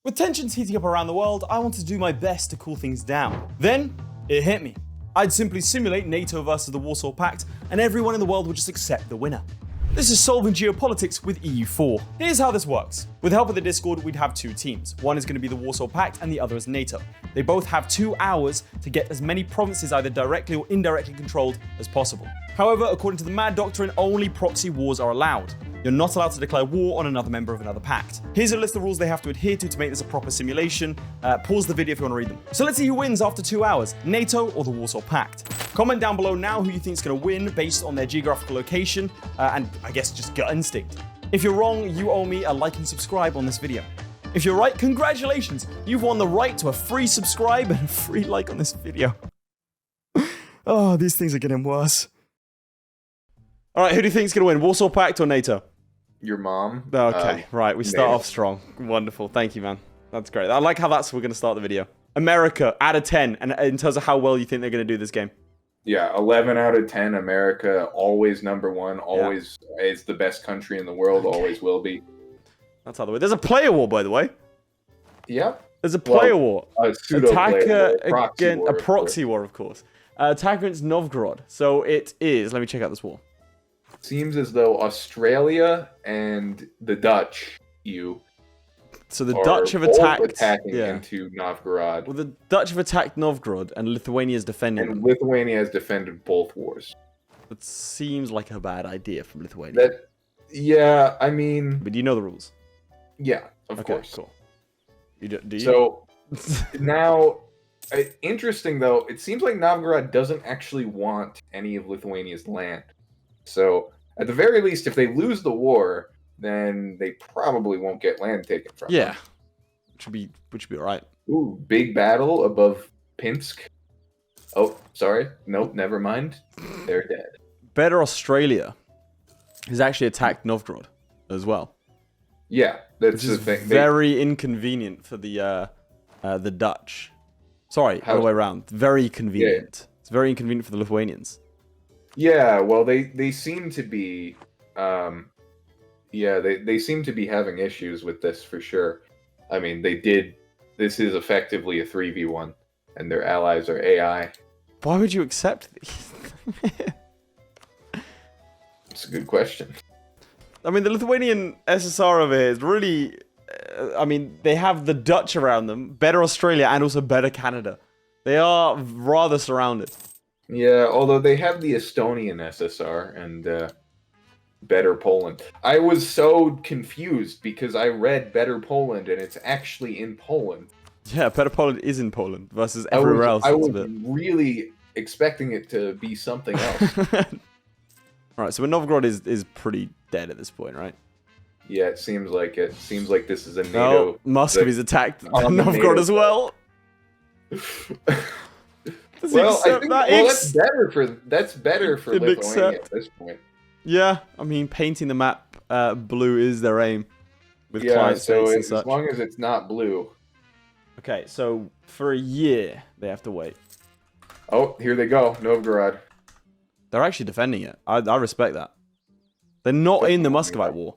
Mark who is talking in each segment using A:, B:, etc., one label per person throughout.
A: With tensions heating up around the world, I wanted to do my best to cool things down. Then, it hit me. I'd simply simulate NATO versus the Warsaw Pact, and everyone in the world would just accept the winner. This is solving geopolitics with EU4. Here's how this works. With help of the Discord, we'd have two teams. One is going to be the Warsaw Pact and the other is NATO. They both have 2 hours to get as many provinces either directly or indirectly controlled as possible. However, according to the Mad Doctrine, only proxy wars are allowed. You're not allowed to declare war on another member of another pact. Here's a list of rules they have to adhere to make this a proper simulation. Pause the video if you want to read them. So let's see who wins after 2 hours, NATO or the Warsaw Pact. Comment down below now who you think is going to win based on their geographical location and I guess just gut instinct. If you're wrong, you owe me a like and subscribe on this video. If you're right, congratulations! You've won the right to a free subscribe and a free like on this video. Oh, these things are getting worse. Alright, who do you think is going to win, Warsaw Pact or NATO?
B: Your mom.
A: Okay, right, we start off strong. Wonderful, thank you, man. That's great. I like how we're going to start the video. America, out of 10, and in terms of how well you think they're going to do this game.
B: Yeah, 11 out of 10. America, always #1, always is the best country in the world, always will be.
A: That's how the way. There's a player war, by the way.
B: Yep.
A: There's a player war.
B: A pseudo player war,
A: a proxy war, of course. Attack against Novgorod. So it is. Let me check out this war.
B: Seems as though Australia and the Dutch,
A: so the Dutch have attacked
B: attacking into Novgorod.
A: Well, the Dutch have attacked Novgorod, and Lithuania is defending.
B: And Lithuania has defended both wars.
A: That seems like a bad idea from Lithuania.
B: Yeah, I mean.
A: But you know the rules.
B: Yeah, of course.
A: Cool. Do you?
B: So now, interesting though, it seems like Novgorod doesn't actually want any of Lithuania's land. So at the very least, if they lose the war, then they probably won't get land taken from them.
A: which would be all right.
B: Ooh, big battle above Pinsk. Oh, sorry. Nope, never mind. They're dead.
A: Better Australia has actually attacked Novgorod as well.
B: Yeah, that's
A: the
B: thing.
A: Very inconvenient for the Dutch. Sorry, all the way around. Very convenient. Yeah. It's very inconvenient for the Lithuanians.
B: Yeah, well, they seem to be, they seem to be having issues with this for sure. I mean, this is effectively a 3v1, and their allies are AI.
A: Why would you accept these?
B: It's a good question.
A: I mean, the Lithuanian SSR over here is really, I mean, they have the Dutch around them, better Australia, and also better Canada. They are rather surrounded.
B: Yeah, although they have the Estonian SSR and Better Poland. I was so confused because I read Better Poland and it's actually in Poland.
A: Yeah, Better Poland is in Poland versus everywhere else.
B: I was really expecting it to be something else.
A: Alright, so Novgorod is pretty dead at this point, right?
B: Yeah, it seems like it. Seems like this is a NATO...
A: Oh, Muscovy's attacked Novgorod as well.
B: Well, I think that's better for Lithuania at this point.
A: Yeah, I mean, painting the map blue is their aim with client states and such.
B: As long as it's not blue.
A: Okay, so for a year they have to wait.
B: Oh, here they go, Novgorod.
A: They're actually defending it. I respect that. They're not in the Muscovite war.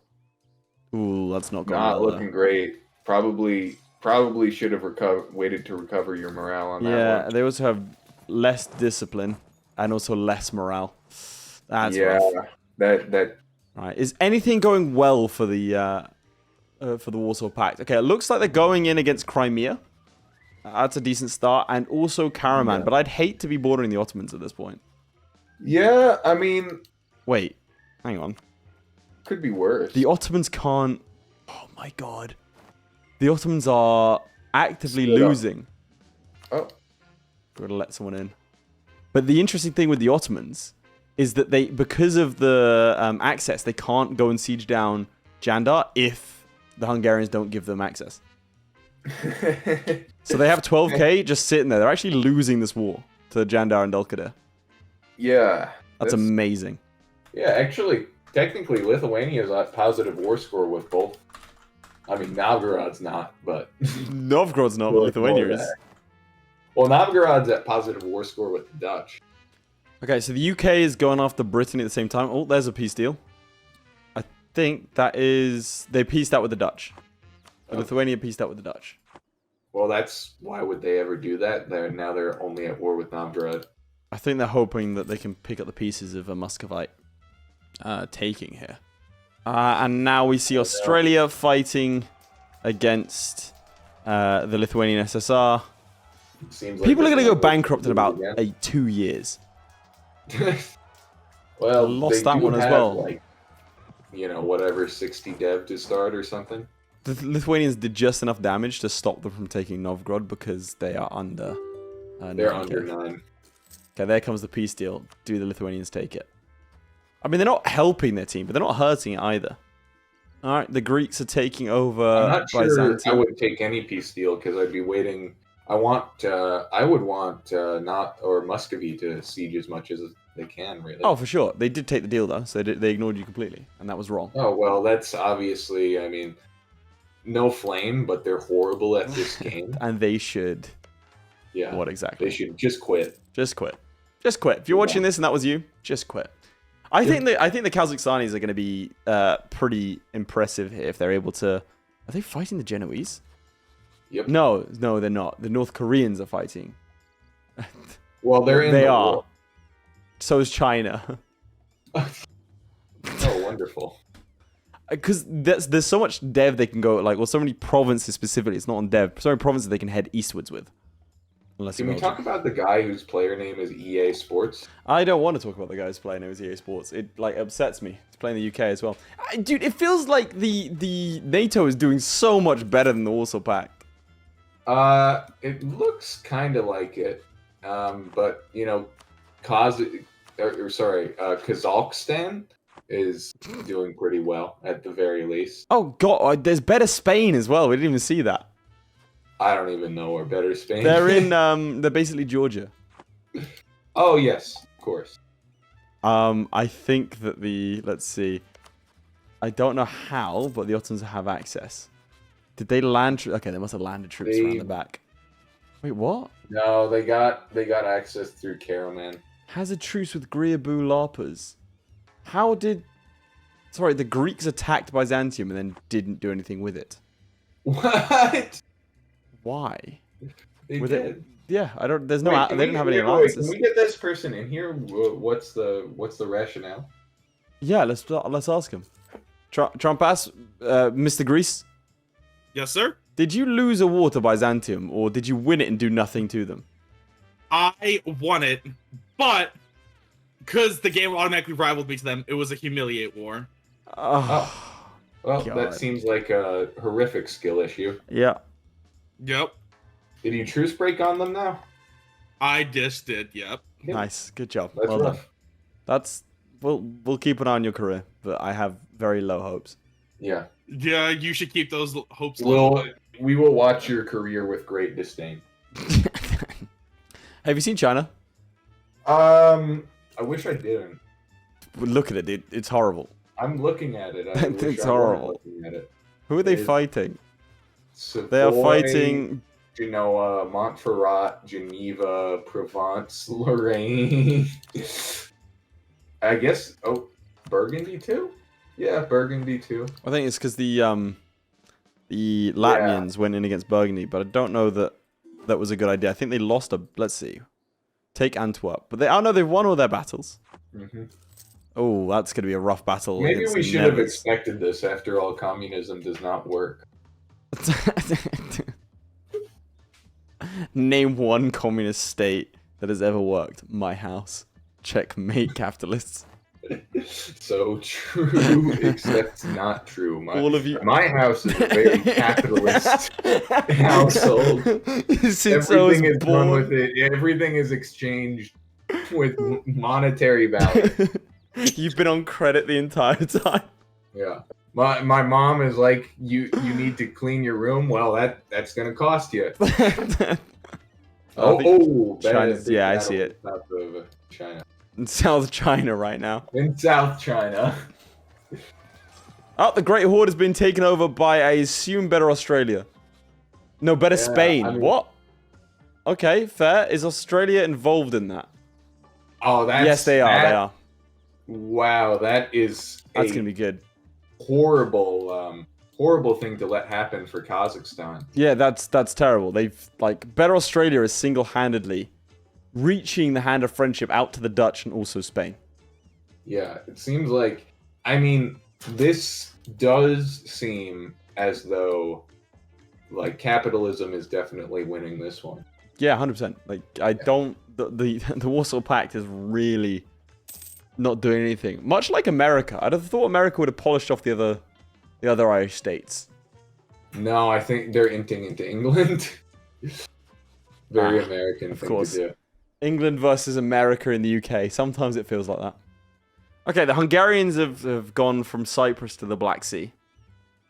A: Ooh, that's not going well.
B: Not looking great. Probably should have waited to recover your morale on that one.
A: Yeah, they also have less discipline and also less morale. That's rough.
B: That.
A: Right, is anything going well for the Warsaw Pact? Okay, it looks like they're going in against Crimea. That's a decent start, and also Karaman. But I'd hate to be bordering the Ottomans at this point.
B: Yeah, I mean.
A: Wait, hang on.
B: Could be worse.
A: The Ottomans can't. Oh my god. The Ottomans are actively losing.
B: Oh.
A: We're gonna let someone in. But the interesting thing with the Ottomans is that because of the access, they can't go and siege down Jandar if the Hungarians don't give them access. So they have 12k just sitting there. They're actually losing this war to Jandar and Dulkadir.
B: Yeah.
A: That's amazing.
B: Yeah, actually, technically, Lithuania's at positive war score with both. I mean, Novgorod's not, but...
A: Novgorod's not, but Lithuania is.
B: Well, Novgorod's at positive war score with the Dutch.
A: Okay, so the UK is going after Brittany at the same time. Oh, there's a peace deal. I think that is... They peaced out with the Dutch. The Lithuania pieced out with the Dutch.
B: Well, that's why would they ever do that? They're only at war with Novgorod.
A: I think they're hoping that they can pick up the pieces of a Muscovite taking here. And now we see Australia fighting against the Lithuanian SSR.
B: Seems like
A: People are going to go bankrupt in about 2 years.
B: Well,
A: lost that one as well.
B: Like, whatever, 60 dev to start or something.
A: The Lithuanians did just enough damage to stop them from taking Novgorod because they are under.
B: They're under 9.
A: Okay, there comes the peace deal. Do the Lithuanians take it? I mean, they're not helping their team, but they're not hurting it either. All right, the Greeks are taking over.
B: I'm not sure
A: Byzantium.
B: I would take any peace deal because I'd be waiting. I would want Muscovy to siege as much as they can, really.
A: Oh, for sure. They did take the deal, though, so they ignored you completely, and that was wrong.
B: Oh, well, that's obviously, I mean, no flame, but they're horrible at this game.
A: And they should.
B: Yeah.
A: What exactly?
B: They should just quit.
A: Just quit. Just quit. If you're watching this and that was you, just quit. I think the Kazakhstanis are going to be pretty impressive here if they're able to. Are they fighting the Genoese?
B: Yep.
A: No, they're not. The North Koreans are fighting.
B: Well, they are. War.
A: So is China.
B: Oh, wonderful.
A: Because there's so much dev they can go, so many provinces specifically. It's not on dev. So many provinces they can head eastwards with.
B: Can we talk about the guy whose player name is EA Sports?
A: I don't want to talk about the guy whose player name is EA Sports. It upsets me. He's playing the UK as well. Dude, it feels like the NATO is doing so much better than the Warsaw Pact.
B: It looks kind of like it. But Kazakhstan is doing pretty well at the very least.
A: Oh god, there's better Spain as well. We didn't even see that.
B: I don't even know where better Spain.
A: They're in they're basically Georgia.
B: Oh yes, of course.
A: I think that let's see. I don't know how, but the Ottomans have access. Did they land? Okay, they must have landed troops around the back. Wait, what?
B: No, they got access through Karaman.
A: Has a truce with Griabu Larpas. How did? Sorry, the Greeks attacked Byzantium and then didn't do anything with it.
B: What?
A: Why?
B: They did.
A: Yeah, I don't. There's no. They didn't have any alliances.
B: Can we get this person in here? What's the rationale?
A: Yeah, let's ask him. Trump asks, Mr. Greece.
C: Yes, sir.
A: Did you lose a war to Byzantium, or did you win it and do nothing to them?
C: I won it, but because the game automatically rivaled me to them, it was a humiliate war.
B: Well,
A: God.
B: That seems like a horrific skill issue.
A: Yeah.
C: Yep.
B: Did you truce break on them now?
C: I just did. Yep.
A: Nice. Good job.
B: That's
A: well
B: rough.
A: Done. We'll keep an eye on your career, but I have very low hopes.
B: Yeah.
C: Yeah, you should keep those hopes low.
B: We will watch your career with great disdain.
A: Have you seen China?
B: I wish I didn't.
A: Look at it, dude. It's horrible.
B: I'm looking at it.
A: It's horrible. Who are they fighting?
B: Savoy,
A: they are fighting.
B: Montferrat, Geneva, Provence, Lorraine. I guess. Oh, Burgundy too. Yeah, Burgundy too.
A: I think it's because the Latvians went in against Burgundy, but I don't know that was a good idea. I think they lost a. Let's see. Take Antwerp, but they've won all their battles.
B: Mm-hmm.
A: Oh, that's going to be a rough battle.
B: Maybe we should have expected this. After all, communism does not work.
A: Name one communist state that has ever worked. My house. Checkmate, capitalists.
B: So true, except not true.
A: All of you.
B: My house is a very capitalist household.
A: Since I was
B: Everything is
A: born.
B: done with it. Everything is exchanged with monetary value.
A: You've been on credit the entire time.
B: Yeah. My mom is like, you need to clean your room. Well, that's gonna cost you.
A: China's, yeah, I see it.
B: South of China.
A: In South China right now.
B: In South China.
A: Oh, the Great Horde has been taken over by, I assume, better Australia. No, better Spain.
B: I mean,
A: what? Okay, fair. Is Australia involved in that?
B: Oh,
A: yes, they are. They are.
B: Wow, that's
A: going to be good.
B: Horrible horrible thing to let happen for Kazakhstan.
A: Yeah, that's terrible. They've like Better Australia is single-handedly reaching the hand of friendship out to the Dutch and also Spain.
B: Yeah, it seems like, I mean, this does seem as though like capitalism is definitely winning this one.
A: Yeah, 100%. Like I don't the Warsaw Pact is really not doing anything. Much like America. I'd have thought America would have polished off the other Irish states.
B: No, I think they're inting into England. Very American
A: of
B: thing
A: course.
B: to do.
A: England versus America in the UK. Sometimes it feels like that. Okay, the Hungarians have gone from Cyprus to the Black Sea.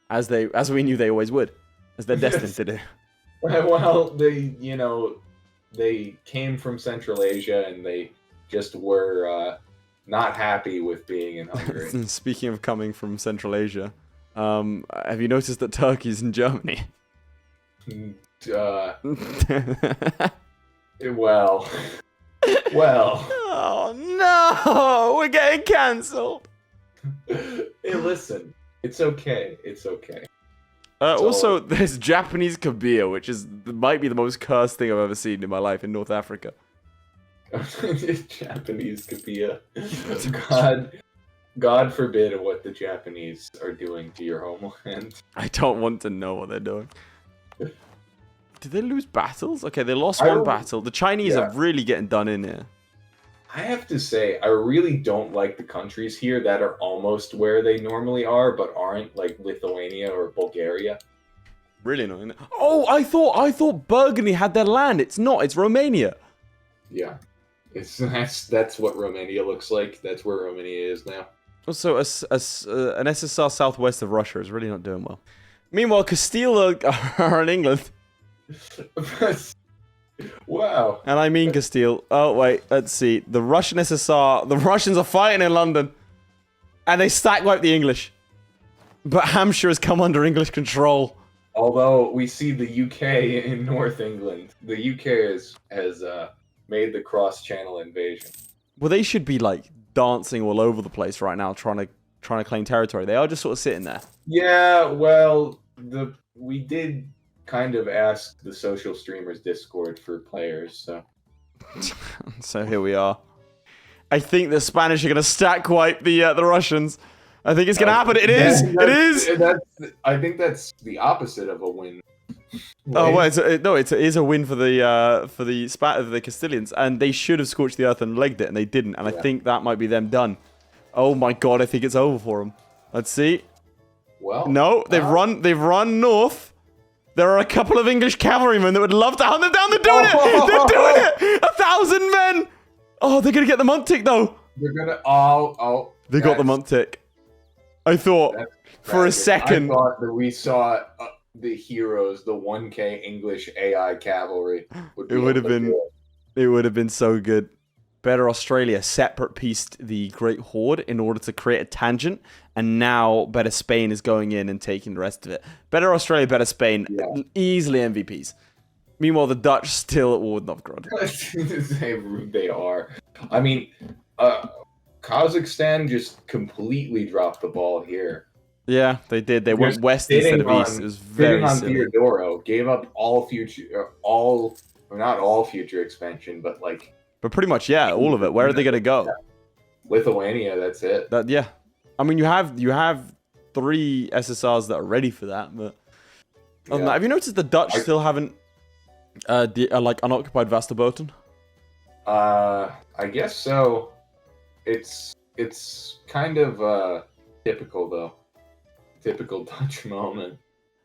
A: As we knew they always would. As they're destined to do.
B: Well, they came from Central Asia and they just were not happy with being in Hungary.
A: Speaking of coming from Central Asia, have you noticed that Turkey's in Germany?
B: Well.
A: Oh no! We're getting cancelled!
B: Hey, listen. It's okay. It's okay.
A: Also, there's Japanese Kabir, which might be the most cursed thing I've ever seen in my life in North Africa.
B: Japanese Kapia. God forbid what the Japanese are doing to your homeland.
A: I don't want to know what they're doing. Did they lose battles? Okay, they lost one battle. The Chinese are really getting done in here.
B: I have to say, I really don't like the countries here that are almost where they normally are, but aren't, like Lithuania or Bulgaria.
A: Really annoying. Oh, I thought Burgundy had their land. It's not. It's Romania.
B: Yeah, that's what Romania looks like. That's where Romania is now.
A: Also, an SSR southwest of Russia is really not doing well. Meanwhile, Castile are in England.
B: Wow.
A: And I mean Castile. Oh, wait. Let's see. The Russian SSR. The Russians are fighting in London. And they stack wipe the English. But Hampshire has come under English control.
B: Although we see the UK in North England. The UK has made the cross-channel invasion.
A: Well, they should be, like, dancing all over the place right now, trying to claim territory. They are just sort of sitting there.
B: Yeah, well, we did kind of ask the social streamers Discord for players, so
A: so here we are. I think the Spanish are going to stack wipe the Russians. I think it's going to happen. It is.
B: I think that's the opposite of a win.
A: Oh well, it is a win for the Castilians, and they should have scorched the earth and legged it, and they didn't. And I think that might be them done. Oh my god, I think it's over for them. Let's see.
B: Well,
A: no, they've run north. There are a couple of English cavalrymen that would love to hunt them down. They're doing it! They're doing it! 1,000 men! Oh, they're going to get the Montic, though.
B: They're going to...
A: They got the Montic. I thought, for a second...
B: I thought that we saw the heroes, the 1K English AI cavalry.
A: It would have been so good. Better Australia separate-pieced the Great Horde in order to create a tangent, and now Better Spain is going in and taking the rest of it. Better Australia, Better Spain, easily MVPs. Meanwhile, the Dutch still at war with Novgorod.
B: They are. I mean, Kazakhstan just completely dropped the ball here.
A: Yeah, they did. They went west instead of east. It was very silly.
B: Theodoro gave up not all future expansion, but like...
A: But pretty much, yeah, all of it. Where are they going to go?
B: Lithuania, that's it.
A: Yeah. I mean, you have 3 SSRs that are ready for that, but... have you noticed the Dutch still haven't unoccupied Vasterboten?
B: I guess so. It's kind of typical, though. Typical Dutch moment.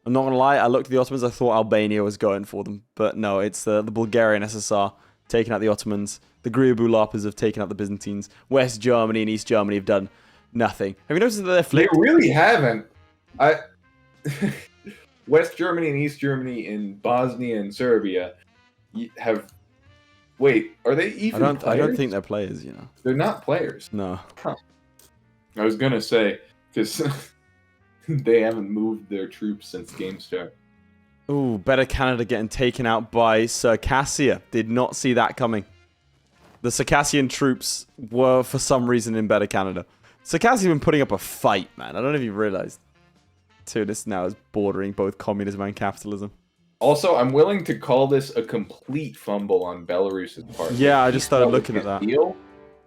A: I'm not going to lie, I looked at the Ottomans, I thought Albania was going for them. But no, it's the Bulgarian SSR. Taken out the Ottomans. The Griabulapas have taken out the Byzantines. West Germany and East Germany have done nothing. Have you noticed that they're flipped?
B: They really haven't. West Germany and East Germany and Bosnia and Serbia have... Wait, are they even players?
A: I don't think they're players, you know.
B: They're not players.
A: No.
B: Huh. I was going to say, because they haven't moved their troops since Game Start.
A: Ooh, Better Canada getting taken out by Circassia. Did not see that coming. The Circassian troops were, for some reason, in Better Canada. Circassia have been putting up a fight, man. I don't know if you realized. to this now is bordering both communism and capitalism.
B: Also, I'm willing to call this a complete fumble on Belarus's part.
A: Yeah, I just started looking at that.
B: Deal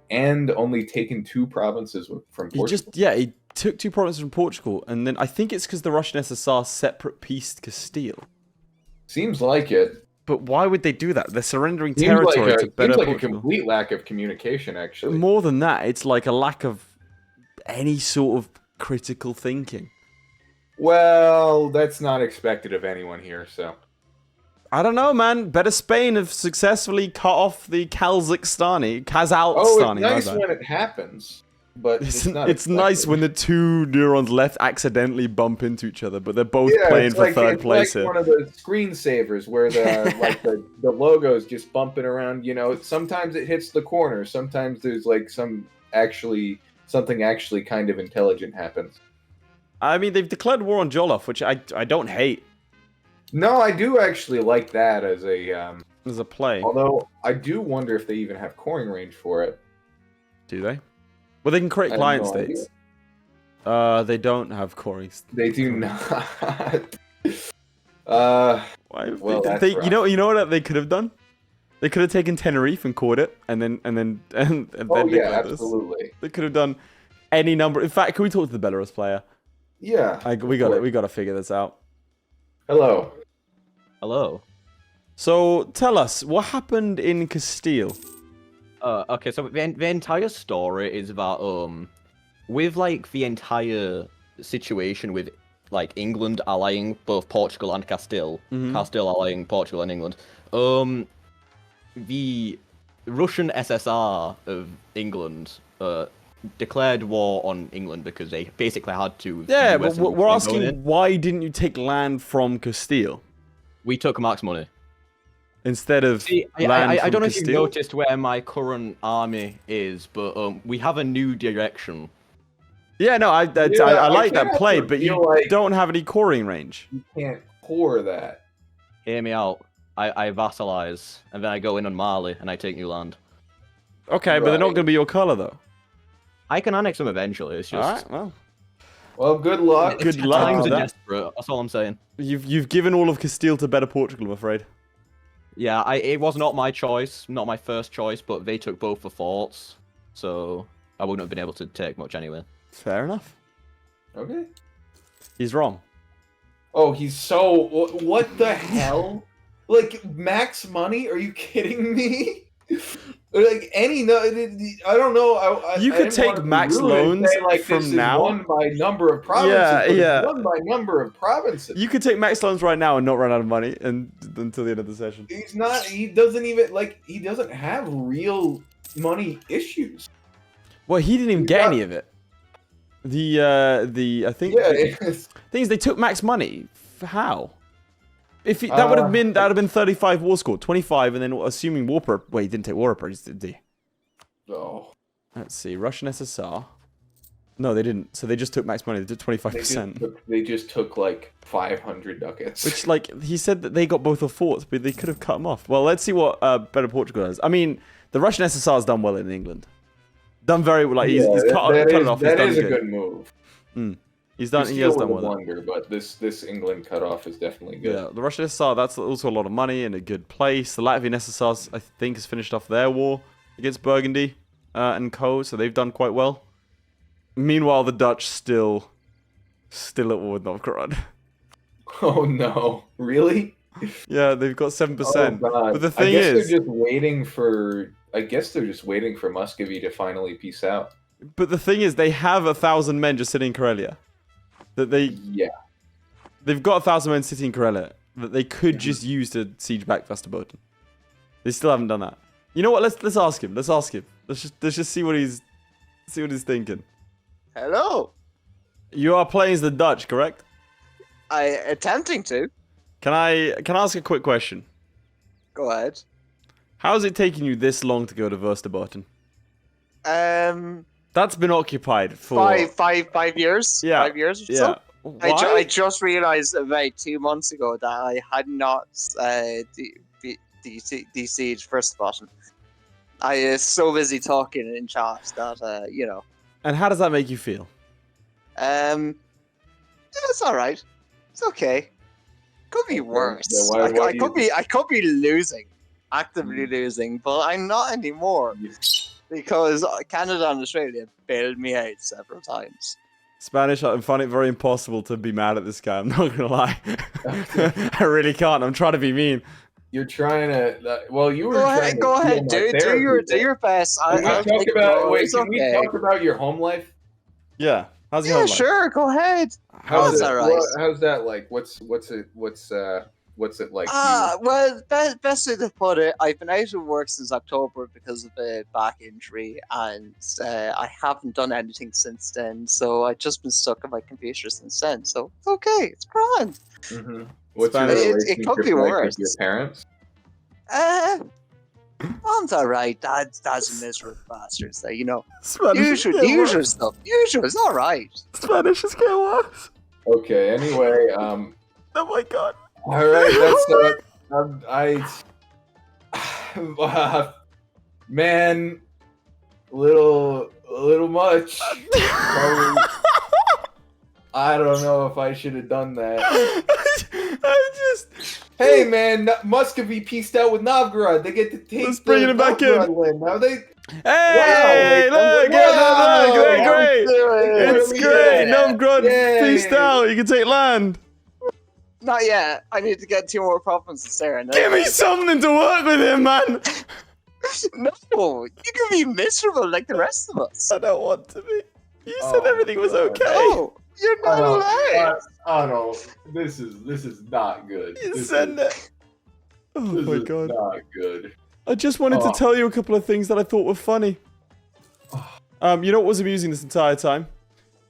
B: and only taken 2 provinces from Portugal.
A: He took 2 provinces from Portugal, and then I think it's because the Russian SSR separate pieced Castile.
B: Seems like it.
A: But why would they do that? They're surrendering territory to better
B: Seems like
A: Portugal.
B: a complete lack of communication, actually.
A: More than that, it's like a lack of any sort of critical thinking.
B: Well, that's not expected of anyone here, so...
A: I don't know, man. Better Spain have successfully cut off the Kazalstani.
B: Oh, it's nice when it happens, but
A: it's nice when the 2 neurons left accidentally bump into each other, but they're both playing for third place here.
B: It's like one of the screensavers where the the logo's just bumping around. You know, sometimes it hits the corner. Sometimes there's like something actually kind of intelligent happens.
A: I mean, they've declared war on Jollof, which I don't hate.
B: No, I do actually like that as a
A: play.
B: Although I do wonder if they even have coring range for it.
A: Do they? Well, they can create client states. They don't have coring.
B: They do not.
A: Why?
B: Well,
A: you know what they could have done? They could have taken Tenerife and caught it, and then
B: oh yeah, absolutely.
A: They could have done any number. In fact, can we talk to the Belarus player?
B: Yeah.
A: We got to figure this out.
B: Hello.
D: Hello.
A: So tell us, what happened in Castile?
D: Okay, so the entire story is that with like the entire situation with like England allying both Portugal and Castile, Castile allying Portugal and England, the Russian SSR of England declared war on England because they basically had to.
A: Yeah, but we're asking, why didn't you take land from Castile?
D: We took Mark's money.
A: Instead of
D: I don't know if you've noticed where my current army is, but we have a new direction.
A: Yeah, no, I like that play, but you don't have any coring range.
B: You can't core that.
D: Hear me out. I vassalize, and then I go in on Mali, and I take new land.
A: Okay, but they're not going to be your color, though.
D: I can annex them eventually. It's just.
A: All right,
B: well, good luck.
A: Good luck.
D: Times are desperate. That's all I'm saying.
A: You've given all of Castile to better Portugal, I'm afraid.
D: Yeah, it was not my choice, not my first choice, but they took both the forts, so I wouldn't have been able to take much anyway.
A: Fair enough.
B: Okay.
A: He's wrong.
B: Oh, he's so... What the hell? Like, max money? Are you kidding me? Like, I don't know.
A: You could take max loans from now.
B: Won by number of provinces.
A: Yeah.
B: Won by number of provinces.
A: You could take max loans right now and not run out of money until the end of the session.
B: He's not. He doesn't even he doesn't have real money issues.
A: Well, he didn't even get any of it. I think.
B: Yeah.
A: Thing is, they took max money. How? If that would have been 35 war score, 25, and then assuming war per. Wait, he didn't take war per, did he?
B: Oh.
A: Let's see, Russian SSR. No, they didn't. So they just took max money. They did 25%.
B: They just took like 500 ducats.
A: Which, like, he said that they got both the forts, but they could have cut them off. Well, let's see what Better Portugal does. I mean, the Russian SSR has done well in England. Done very well. Like, he's cut it off.
B: That is a good move.
A: He has done well.
B: Wonder, but this England cutoff is definitely good.
A: Yeah, the Russian SSR, that's also a lot of money in a good place. The Latvian SSR, I think, has finished off their war against Burgundy and Co. So they've done quite well. Meanwhile, the Dutch still at war with Novgorod.
B: Oh no! Really?
A: Yeah, they've got 7%.
B: Oh, God.
A: But the thing is,
B: they're just waiting for. I guess they're just waiting for Muscovy to finally peace out.
A: But the thing is, they have 1,000 men just sitting in Karelia. They've got 1,000 men sitting in Karelia that they could just use to siege back Västerbotten. They still haven't done that. You know what? Let's ask him. Let's just see what he's thinking.
E: Hello.
A: You are playing as the Dutch, correct?
E: Attempting to.
A: Can I ask a quick question?
E: Go ahead.
A: How is it taking you this long to go to Västerbotten?
E: That's
A: been occupied for
E: 5 years.
A: Yeah.
E: 5 years or
A: Yeah.
E: so.
A: Why?
E: I just realized about 2 months ago that I had not de-sieged Västerbotten. I was so busy talking in chat that
A: And how does that make you feel?
E: It's all right. It's okay. Could be worse.
B: Yeah, why
E: I could be losing, actively losing, but I'm not anymore because Canada and Australia bailed me out several times.
A: Spanish, I find it very impossible to be mad at this guy. I'm not gonna lie. I really can't. I'm trying to be mean.
B: You're trying to. Well, you were.
E: Go ahead. Do your best.
B: Can we talk about your home life?
A: Yeah. How's your home life?
E: Sure. Go ahead.
B: How's
E: all right.
B: How's that like? What's it like?
E: Well, best way to put it, I've been out of work since October because of a back injury, and I haven't done anything since then. So I've just been stuck at my computer since then. So it's okay, it's grand.
B: Mm-hmm. What's
E: it could be worse.
B: With your parents?
E: Mom's alright. Dad's a miserable bastard. So
A: Spanish
E: usual stuff. Usual. It's all right.
A: Spanish is getting worse.
B: Okay. Anyway,
A: Oh my god.
B: All right, that's man, little much. I don't know if I should have done that. Hey man, Muscovy pieced out with Novgorod. They get to take.
A: Let's bring it back in.
B: Win. Now they.
A: Hey, look, great. It's great. Novgorod pieced out. You can take land.
E: Not yet. I need to get 2 more provinces there.
A: Give me something to work with him, man.
E: No, you can be miserable like the rest of us.
A: I don't want to be. You said everything was okay.
E: No, you're not allowed.
B: Oh no, this is not good.
A: You said it. Oh my god.
B: Not good.
A: I just wanted to tell you a couple of things that I thought were funny. You know what was amusing this entire time?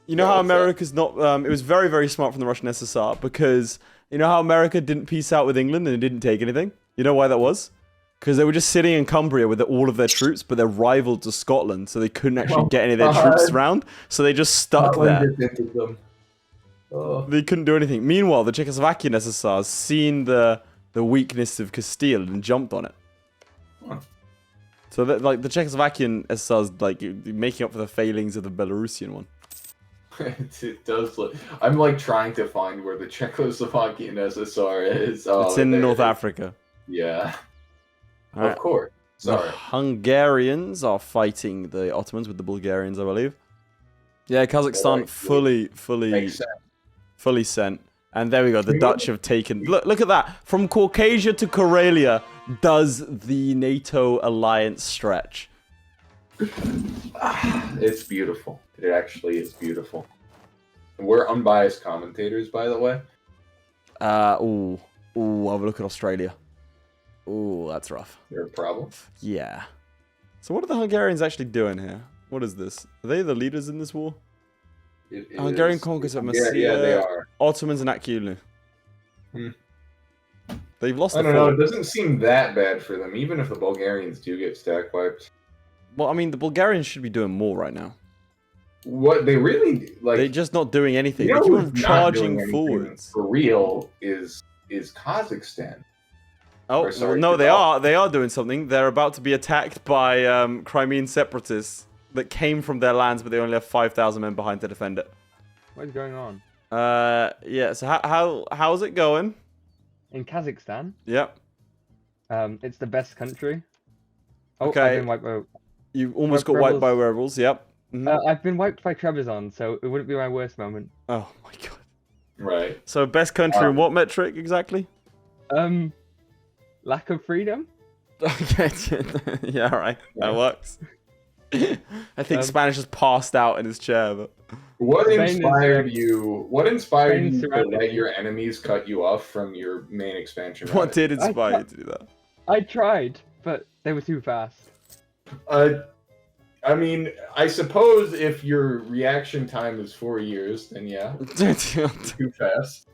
A: You know how America's not. It was very, very smart from the Russian SSR because you know how America didn't peace out with England and it didn't take anything? You know why that was? Because they were just sitting in Cumbria with all of their troops, but they're rival to Scotland, so they couldn't actually get any of their troops around. So they just stuck there. They couldn't do anything. Meanwhile, the Czechoslovakian SSR has seen the weakness of Castile and jumped on it. So that, like the Czechoslovakian SSR is like making up for the failings of the Belarusian one.
B: It does look. I'm like trying to find where the Czechoslovakian SSR is.
A: It's in North Africa.
B: Yeah.
A: Right.
B: Of course. Sorry.
A: The Hungarians are fighting the Ottomans with the Bulgarians, I believe. Yeah, Kazakhstan fully sent. And there we go. The Dutch have taken. Look at that. From Caucasia to Karelia does the NATO alliance stretch.
B: It's beautiful. It actually is beautiful. We're unbiased commentators, by the way.
A: Have a look at Australia. Ooh, that's rough.
B: There a problem?
A: Yeah. So what are the Hungarians actually doing here? What is this? Are they the leaders in this war? Hungarian conquest of Massia.
B: Yeah, they are.
A: Ottomans and Akulu. They've lost.
B: I don't know. It doesn't seem that bad for them, even if the Bulgarians do get stack wiped.
A: Well, I mean, the Bulgarians should be doing more right now.
B: What they really like?
A: They're just not doing anything.
B: You know
A: they keep on
B: who's not
A: charging
B: doing
A: forwards.
B: For real is Kazakhstan.
A: Oh no, they are doing something. They're about to be attacked by Crimean separatists that came from their lands, but they only have 5,000 men behind to defend it.
F: What is going on?
A: Yeah. So how's it going?
F: In Kazakhstan?
A: Yep.
F: It's the best country. Oh,
A: Okay.
F: I've been wiped by...
A: You almost got wiped by rebels. Yep.
F: I've been wiped by Trebizond, so it wouldn't be my worst moment.
A: Oh my god.
B: Right.
A: So best country in what metric exactly?
F: Lack of freedom?
A: Okay. Yeah, all right. That works. I think Spanish has passed out in his chair, but
B: what inspired you? What inspired you to let your enemies cut you off from your main expansion?
A: What did inspire you to do that?
F: I tried, but they were too fast.
B: I mean, I suppose if your reaction time is 4 years, then yeah, too fast.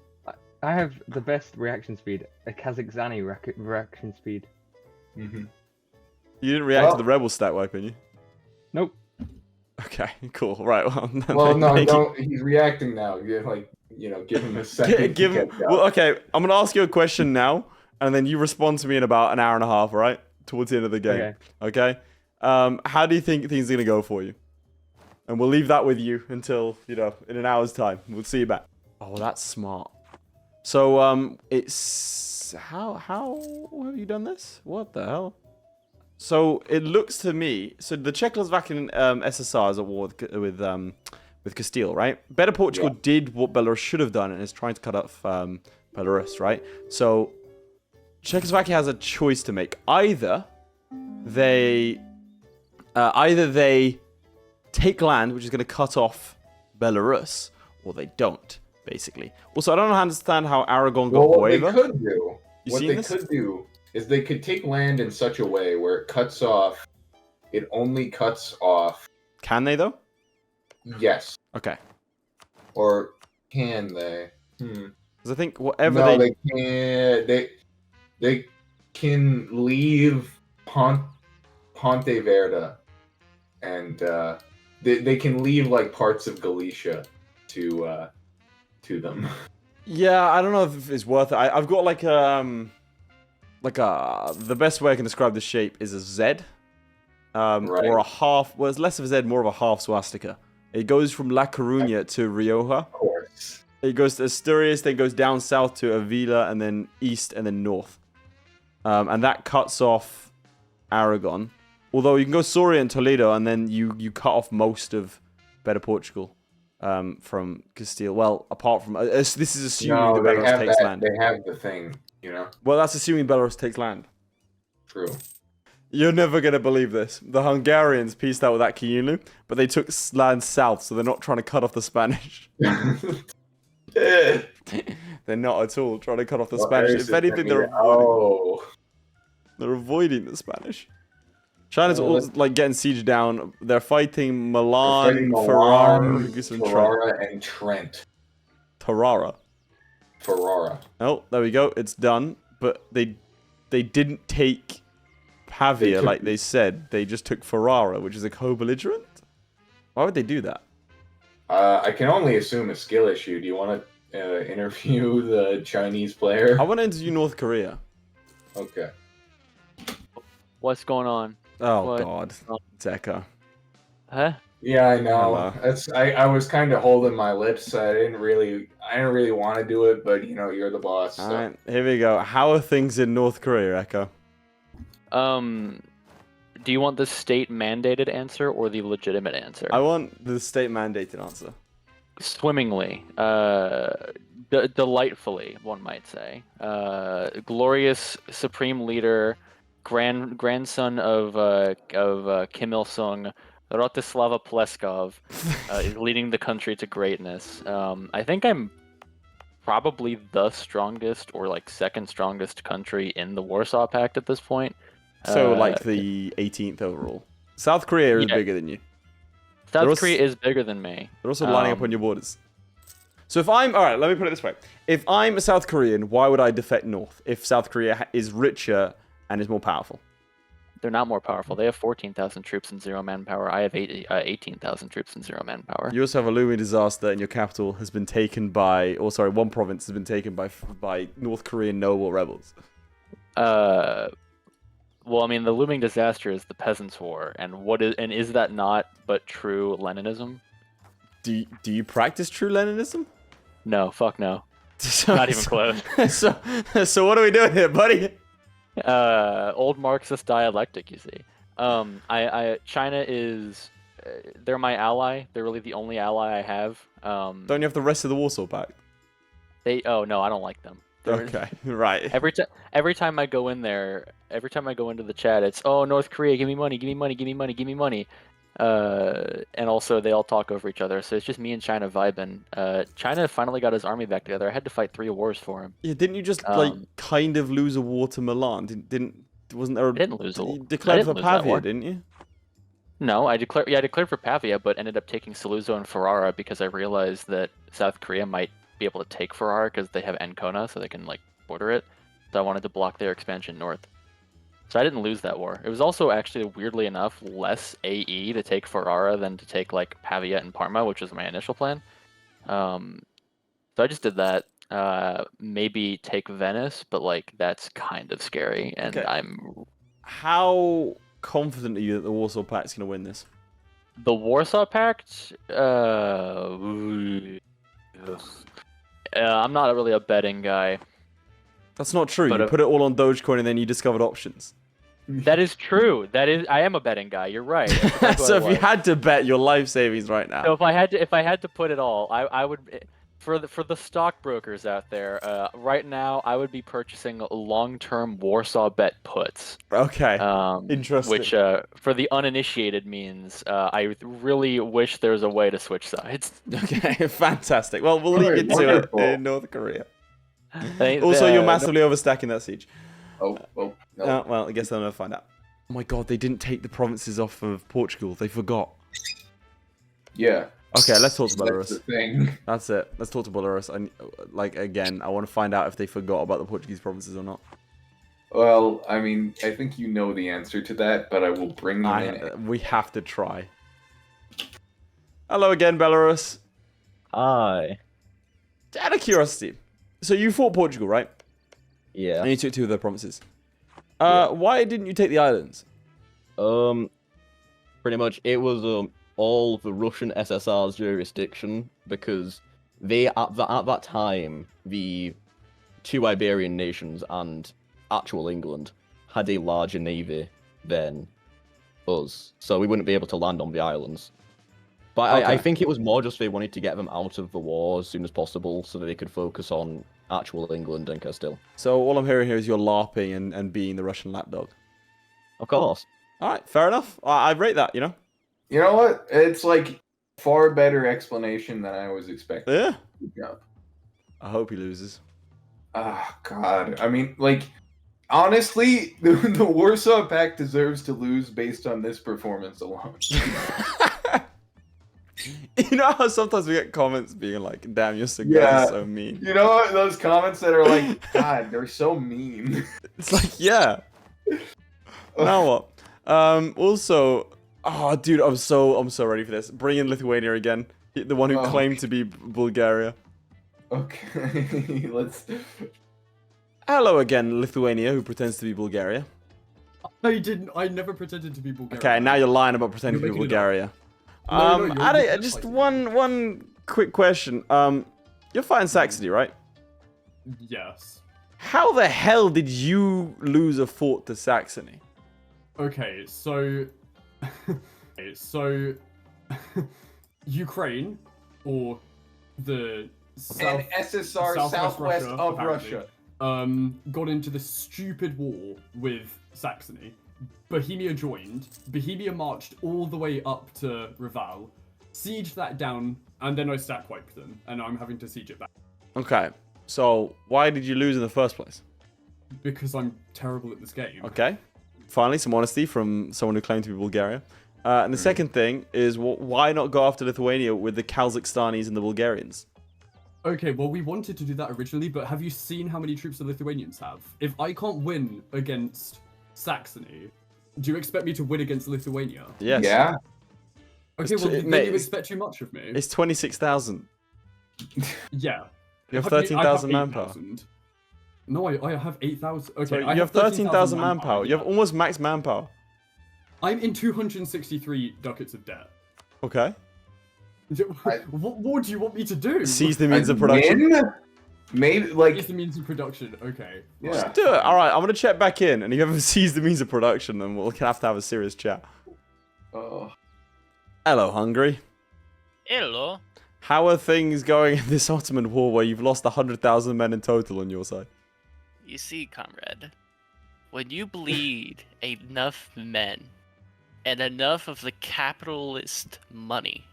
F: I have the best reaction speed, a Kazakhstani reaction speed.
B: Mm-hmm.
A: You didn't react to the rebel stack wiping you?
F: Nope.
A: Okay, cool. Right.
B: Well, no, he's reacting now. Give him a second.
A: Well, okay. I'm gonna ask you a question now, and then you respond to me in about an hour and a half. All right, towards the end of the game. Okay. How do you think things are gonna go for you? And we'll leave that with you until in an hour's time. We'll see you back. Oh, that's smart. So it's how have you done this? What the hell? So it looks to me, so the Czechoslovakian SSR is at war with Castile, right? Better Portugal did what Belarus should have done and is trying to cut off Belarus, right? So Czechoslovakia has a choice to make. Either they take land, which is going to cut off Belarus, or they don't, basically. Also, I don't understand how Aragon got away with it.
B: What they could do is they could take land in such a way where it only cuts off.
A: Can they, though?
B: Yes.
A: Okay.
B: Or can they?
A: Because I think whatever
B: they can. They can leave Ponte Verde, and they can leave like parts of Galicia to them.
A: Yeah, I don't know if it's worth it. I've got the best way I can describe the shape is a Z, or a half. Well, it's less of a Z, more of a half swastika. It goes from La Coruña to Rioja.
B: Of course.
A: It goes to Asturias, then goes down south to Avila, and then east, and then north. And that cuts off Aragon. Although you can go Soria and Toledo, and then you cut off most of Better Portugal from Castile. Well, apart from... this is assuming that Belarus takes land.
B: They have the thing, you know?
A: Well, that's assuming Belarus takes land.
B: True.
A: You're never going to believe this. The Hungarians pieced out with that Kiyunu, but they took land south, so they're not trying to cut off the Spanish. They're not at all trying to cut off the Spanish. If anything, they're avoiding the Spanish. China's all like getting sieged down. They're fighting Milan, Ferrara,
B: and Trent.
A: Ferrara. Oh, there we go. It's done. But they didn't take Pavia like they said. They just took Ferrara, which is a co-belligerent. Why would they do that?
B: I can only assume a skill issue. Do you want to interview the Chinese player?
A: I want to interview North Korea.
B: Okay.
G: What's going on?
A: Oh
G: what?
A: God, Zeka.
G: Huh?
B: Yeah, I know. I was kind of holding my lips. I didn't really want to do it, but you know, you're the boss. So.
A: All right, here we go. How are things in North Korea, Echo?
G: Do you want the state mandated answer or the legitimate answer?
A: I want the state mandated answer.
G: Swimmingly, delightfully, one might say. Glorious supreme leader, grandson of Kim Il Sung, Rostislava Pleskov, is leading the country to greatness. I think I'm probably the strongest or like second strongest country in the Warsaw Pact at this point.
A: So like the 18th overall. South Korea is bigger than you.
G: South Korea is bigger than me.
A: They're also lining up on your borders. So if I'm... Alright, let me put it this way. If I'm a South Korean, why would I defect north if South Korea is richer and is more powerful?
G: They're not more powerful. They have 14,000 troops and 0 manpower. I have 18,000 troops and 0 manpower.
A: You also have a looming disaster and your capital has been taken by... Or sorry, one province has been taken by North Korean noble rebels.
G: Well, I mean, the looming disaster is the Peasants' War, and is that not but true Leninism?
A: Do you practice true Leninism?
G: No, fuck no. Not even close.
A: So what are we doing here, buddy?
G: Old Marxist dialectic, you see. China is, they're my ally. They're really the only ally I have.
A: Don't you have the rest of the Warsaw Pact?
G: Oh no, I don't like them.
A: Okay, right.
G: Every time I go in there, every time I go into the chat, it's, oh, North Korea, give me money, give me money, give me money, give me money. And also they all talk over each other, so it's just me and China vibing. China finally got his army back together. I had to fight 3 wars for him.
A: Yeah, didn't you just kind of lose a war to Milan? Wasn't there?
G: I didn't lose a war.
A: You declared for Pavia, didn't you?
G: No, I declared for Pavia, but ended up taking Saluzzo and Ferrara because I realized that South Korea might be able to take Ferrara because they have Ancona, so they can like border it. So I wanted to block their expansion north. So I didn't lose that war. It was also actually, weirdly enough, less AE to take Ferrara than to take like Pavia and Parma, which was my initial plan. So I just did that. Maybe take Venice, but like that's kind of scary, and
A: okay.
G: I'm...
A: How confident are you that the Warsaw Pact's going to win this?
G: The Warsaw Pact? I'm not really a betting guy.
A: That's not true.
G: But,
A: You put it all on Dogecoin and then you discovered options.
G: That is true. I am a betting guy. You're right. That's
A: So
G: what
A: if
G: it
A: you had to bet your life savings right now.
G: So if I had to put it all, I would for the stockbrokers out there. Right now, I would be purchasing long-term Warsaw bet puts.
A: Okay. Interesting.
G: Which for the uninitiated means I really wish there was a way to switch sides.
A: Okay, fantastic. Well, we'll leave it to it in North Korea. Also, you're massively overstacking that siege.
B: No.
A: Well, I guess they'll never find out. Oh my god, they didn't take the provinces off of Portugal. They forgot.
B: Yeah.
A: Okay, let's talk to Belarus.
B: That's the thing.
A: That's it. Let's talk to Belarus. Again, I want to find out if they forgot about the Portuguese provinces or not.
B: Well, I mean, I think you know the answer to that, but I will bring them in.
A: We have to try. Hello again, Belarus.
D: Hi.
A: Out of curiosity, so you fought Portugal, right?
D: Yeah.
A: And you took 2 of their provinces. Why didn't you take the islands?
D: Pretty much it was all the Russian SSR's jurisdiction because they at that time the 2 Iberian nations and actual England had a larger navy than us, so we wouldn't be able to land on the islands. But I think it was more just they wanted to get them out of the war as soon as possible so that they could focus on actual England and Castile.
A: So all I'm hearing here is you're LARPing and being the Russian lapdog.
D: Of course.
A: All right, fair enough. I rate that, you know?
B: You know what? It's like far better explanation than I was expecting.
A: Yeah. I hope he loses.
B: Ah, God. I mean, like, honestly, the Warsaw Pact deserves to lose based on this performance alone.
A: You know how sometimes we get comments being like, damn, you're so so mean.
B: You know what? Those comments that are like, God, they're so mean.
A: It's like, yeah. Now what? Also, oh, dude, I'm so ready for this. Bring in Lithuania again. The one who claimed to be Bulgaria.
B: Okay, let's...
A: Hello again, Lithuania, who pretends to be Bulgaria.
H: I didn't. I never pretended to be Bulgaria.
A: Okay, now you're lying about pretending to be Bulgaria. Just one quick question. You're fighting Saxony, right?
H: Yes.
A: How the hell did you lose a fort to Saxony?
H: Okay, so Ukraine or the
B: southwest of Russia
H: got into this stupid war with Saxony. Bohemia joined. Bohemia marched all the way up to Reval, sieged that down, and then I stack wiped them, and I'm having to siege it back.
A: Okay, so why did you lose in the first place?
H: Because I'm terrible at this game.
A: Okay, finally some honesty from someone who claimed to be Bulgaria. And the second thing is, why not go after Lithuania with the Kazakhstanis and the Bulgarians?
H: Okay, well, we wanted to do that originally, but have you seen how many troops the Lithuanians have? If I can't win against Saxony, do you expect me to win against Lithuania?
A: Yes.
B: Yeah.
H: Okay, well, then you expect too much of me.
A: It's 26,000.
H: Yeah.
A: You have 13,000 manpower.
H: No, I have 8,000. Okay,
A: So you have 13,000 manpower. You have almost max manpower.
H: I'm in 263 ducats of debt.
A: Okay.
H: What do you want me to do?
A: Seize the means of production.
B: Maybe, like...
H: Seize the means of production, okay.
B: Yeah.
A: Just do it. Alright, I'm going to check back in, and if you ever seize the means of production, then we'll have to have a serious chat. Hello, Hungary.
I: Hello.
A: How are things going in this Ottoman war where you've lost 100,000 men in total on your side?
I: You see, comrade, when you bleed enough men and enough of the capitalist money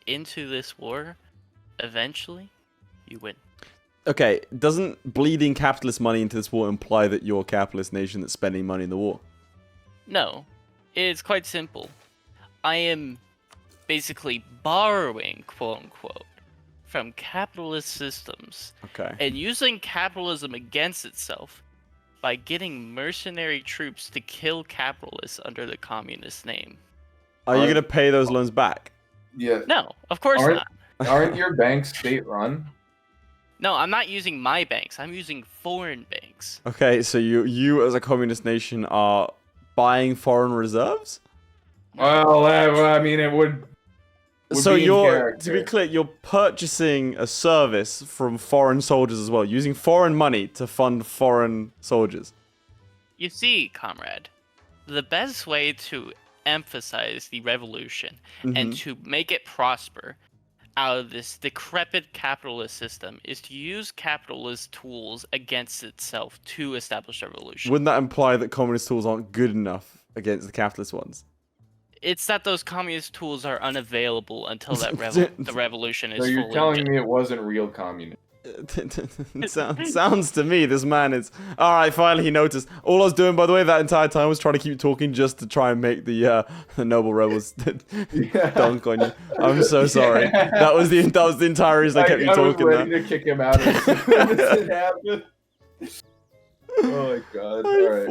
I: into this war, eventually you win.
A: Okay, doesn't bleeding capitalist money into this war imply that you're a capitalist nation that's spending money in the war?
I: No, it's quite simple. I am basically borrowing, quote-unquote, from capitalist systems and using capitalism against itself by getting mercenary troops to kill capitalists under the communist name.
A: Are you going to pay those loans back?
B: Yeah.
I: No, of course not.
B: Aren't your banks state-run?
I: No, I'm not using my banks. I'm using foreign banks.
A: Okay, so you as a communist nation are buying foreign reserves?
B: Well, I mean, it would
A: So
B: be in
A: you're,
B: character.
A: to be clear, you're purchasing a service from foreign soldiers as well, using foreign money to fund foreign soldiers.
I: You see, comrade, the best way to emphasize the revolution and to make it prosper out of this decrepit capitalist system is to use capitalist tools against itself to establish a revolution.
A: Wouldn't that imply that communist tools aren't good enough against the capitalist ones?
I: It's that those communist tools are unavailable until that the revolution is
B: So you're
I: fully
B: telling me it wasn't real communism?
A: Sounds to me this man is alright. Finally he noticed. All I was doing, by the way, that entire time was trying to keep talking just to try and make the noble rebels dunk on you. I'm so sorry. That was the entire reason I kept you talking.
B: I was ready to kick him out as soon as it happened. Oh my god! All right,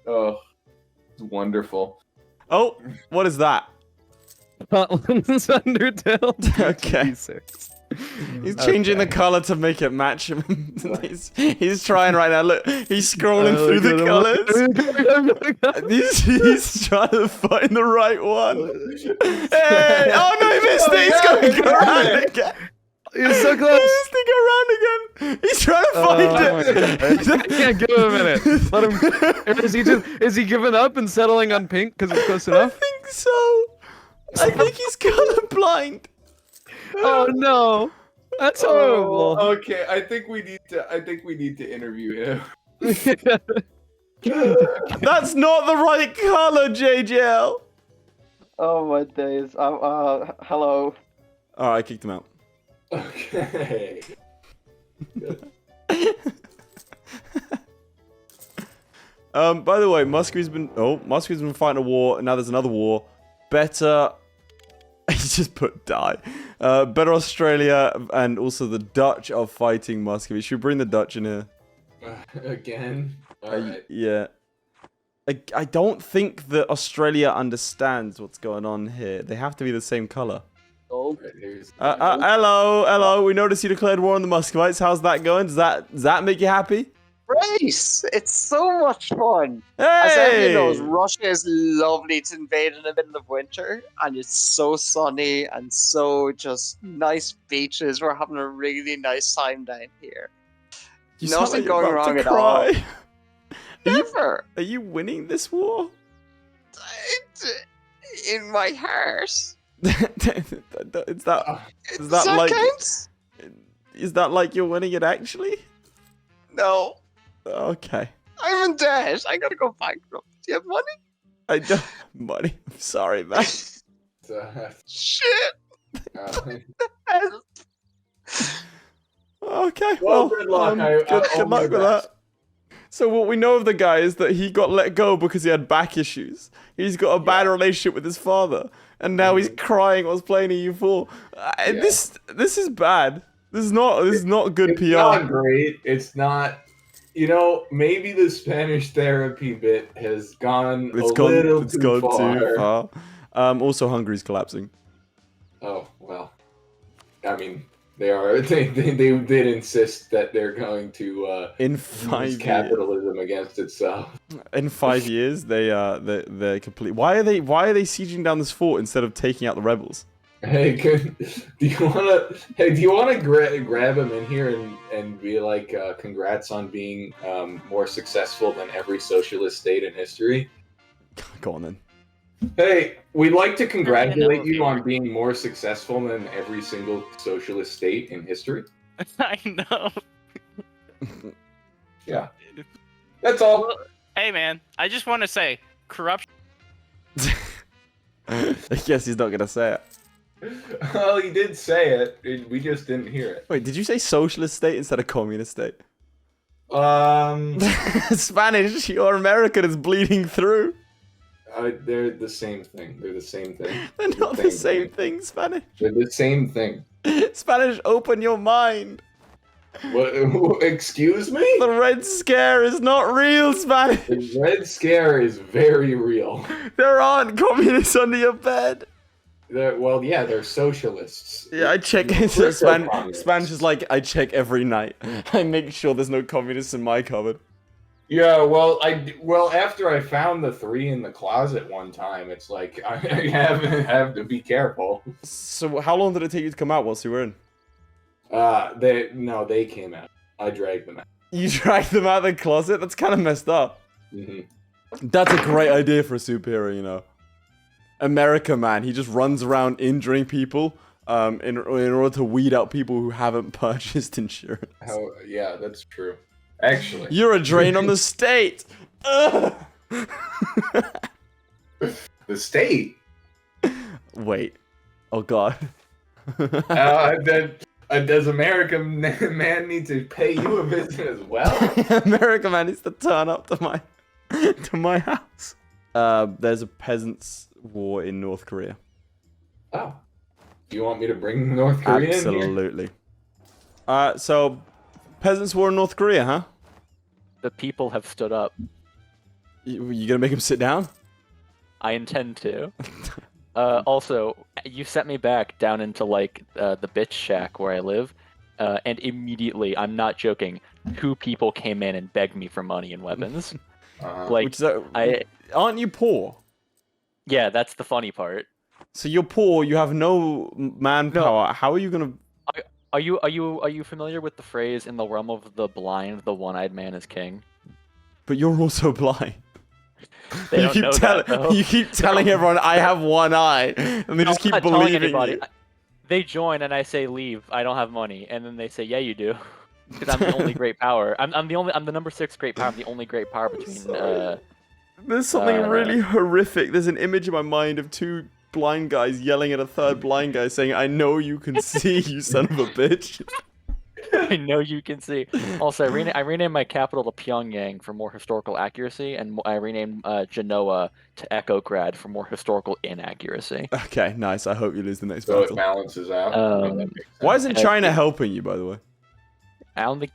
B: oh, it's wonderful.
A: Oh, what is that?
J: Scotland's Undertale.
A: Okay. He's changing the color to make it match him. he's trying right now. Look, he's scrolling through the colors. He's trying to find the right one. Hey! Oh no, he missed it. He's going to go around again.
J: You're so close.
A: He's to go around again. He's trying to find it.
J: Yeah, give him a minute. Let him. Is he giving up and settling on pink because it's close enough?
A: I think so. I think he's colorblind.
J: Oh no, that's horrible.
B: Okay, I think we need to interview him.
A: That's not the right color, JJL.
E: Oh my days. Hello.
A: All right, I kicked him out.
B: Okay.
A: By the way, Muscovy's been fighting a war, and now there's another war. Better. He just put die. Better Australia and also the Dutch are fighting Muscovy. Should we bring the Dutch in here?
B: Again? Alright.
A: Yeah. I don't think that Australia understands what's going on here. They have to be the same color.
E: Oh.
A: Hello. We noticed you declared war on the Muscovites. How's that going? Does that make you happy?
E: Race! It's so much fun!
A: Hey!
E: As everyone knows, Russia is lovely to invade in the middle of winter, and it's so sunny and so just nice beaches. We're having a really nice time down here.
A: You sound
E: Nothing
A: like you're
E: going
A: about
E: wrong
A: to
E: at all.
A: cry.
E: Never!
A: Are you winning this war?
E: In my heart.
A: Is that
E: Counts?
A: Is that like you're winning it actually?
E: No.
A: Okay.
E: I'm in debt. I gotta go bankrupt. Do you have money?
A: I don't have money. I'm sorry, man.
E: Shit.
A: Okay.
B: Well, good luck.
A: Good luck with that. So what we know of the guy is that he got let go because he had back issues. He's got a bad relationship with his father, and now he's crying while playing EU4. This is bad. This is not good PR.
B: It's not great. It's not. You know, maybe the Spanish therapy bit has gone too far.
A: Also, Hungary's collapsing.
B: Oh well. I mean, they are. They did insist that they're going to use capitalism against itself.
A: In 5 years, they're complete. Why are they sieging down this fort instead of taking out the rebels?
B: Hey, do you wanna grab him in here and be like, congrats on being more successful than every socialist state in history?
A: Go on then.
B: Hey, we'd like to congratulate you on being more successful than every single socialist state in history.
I: I know.
B: Yeah. That's all.
I: Hey man, I just want to say, corruption.
A: I guess he's not gonna say it.
B: Well, he did say it. We just didn't hear it.
A: Wait, did you say socialist state instead of communist state? Spanish, your American is bleeding through.
B: They're the same thing. They're the same thing.
A: They're not the same thing, Spanish.
B: They're the same thing.
A: Spanish, open your mind.
B: What? Excuse me?
A: The Red Scare is not real, Spanish.
B: The Red Scare is very real.
A: There aren't communists under your bed.
B: They're socialists.
A: Yeah, I check. Spanish is like, I check every night. I make sure there's no communists in my cupboard.
B: Yeah, well, after I found the 3 in the closet one time, it's like I have to be careful.
A: So how long did it take you to come out whilst you were in?
B: They came out. I dragged them out.
A: You dragged them out of the closet? That's kind of messed up.
B: Mm-hmm.
A: That's a great idea for a superhero, you know. America, man, he just runs around injuring people in order to weed out people who haven't purchased insurance.
B: Yeah, that's true. Actually,
A: you're a drain on the state.
B: The state.
A: Wait. Oh God.
B: Does America man need to pay you a visit as well?
A: America man needs to turn up to my house. There's a peasants' war in North Korea.
B: Oh. Do you want me to bring North Korea
A: Absolutely. So, peasants' war in North Korea, huh?
G: The people have stood up.
A: You gonna make them sit down?
G: I intend to. Also, you sent me back down into like the bitch shack where I live, and immediately, I'm not joking, 2 people came in and begged me for money and weapons.
A: Aren't you poor?
G: Yeah, that's the funny part.
A: So you're poor. You have no manpower. No. How are you gonna?
G: Are you familiar with the phrase "in the realm of the blind, the one-eyed man is king"?
A: But you're also blind.
G: They don't know that, though.
A: You keep telling everyone I have one eye, and they just keep believing you.
G: They join, and I say leave. I don't have money, and then they say, yeah, you do, because I'm the only great power. I'm the number 6 great power. I'm the only great power between.
A: There's something really horrific. There's an image in my mind of 2 blind guys yelling at a 3rd blind guy, saying, "I know you can see, you son of a bitch."
G: I know you can see. Also, I renamed my capital to Pyongyang for more historical accuracy, and I renamed Genoa to Echograd for more historical inaccuracy.
A: Okay, nice. I hope you lose the next
B: battle.
A: battle.
B: It balances out.
A: Why isn't China helping you, by the way?
G: I don't think...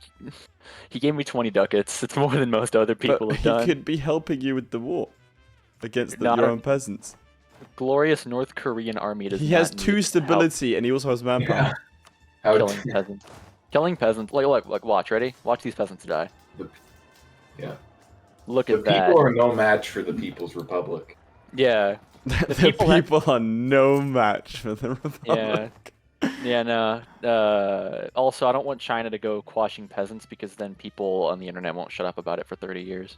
G: He gave me 20 ducats. It's more than most other people have done.
A: He could be helping you with the war against your own peasants.
G: Glorious North Korean army does
A: He has 2 stability, and he also has manpower.
B: Yeah.
G: Killing peasants. Killing peasants. Look, watch. Ready? Watch these peasants die.
B: Yeah.
G: Look at that.
B: The people are no match for the People's Republic.
G: Yeah.
A: The people are no match for the Republic.
G: Yeah, no. Also, I don't want China to go quashing peasants because then people on the internet won't shut up about it for 30 years.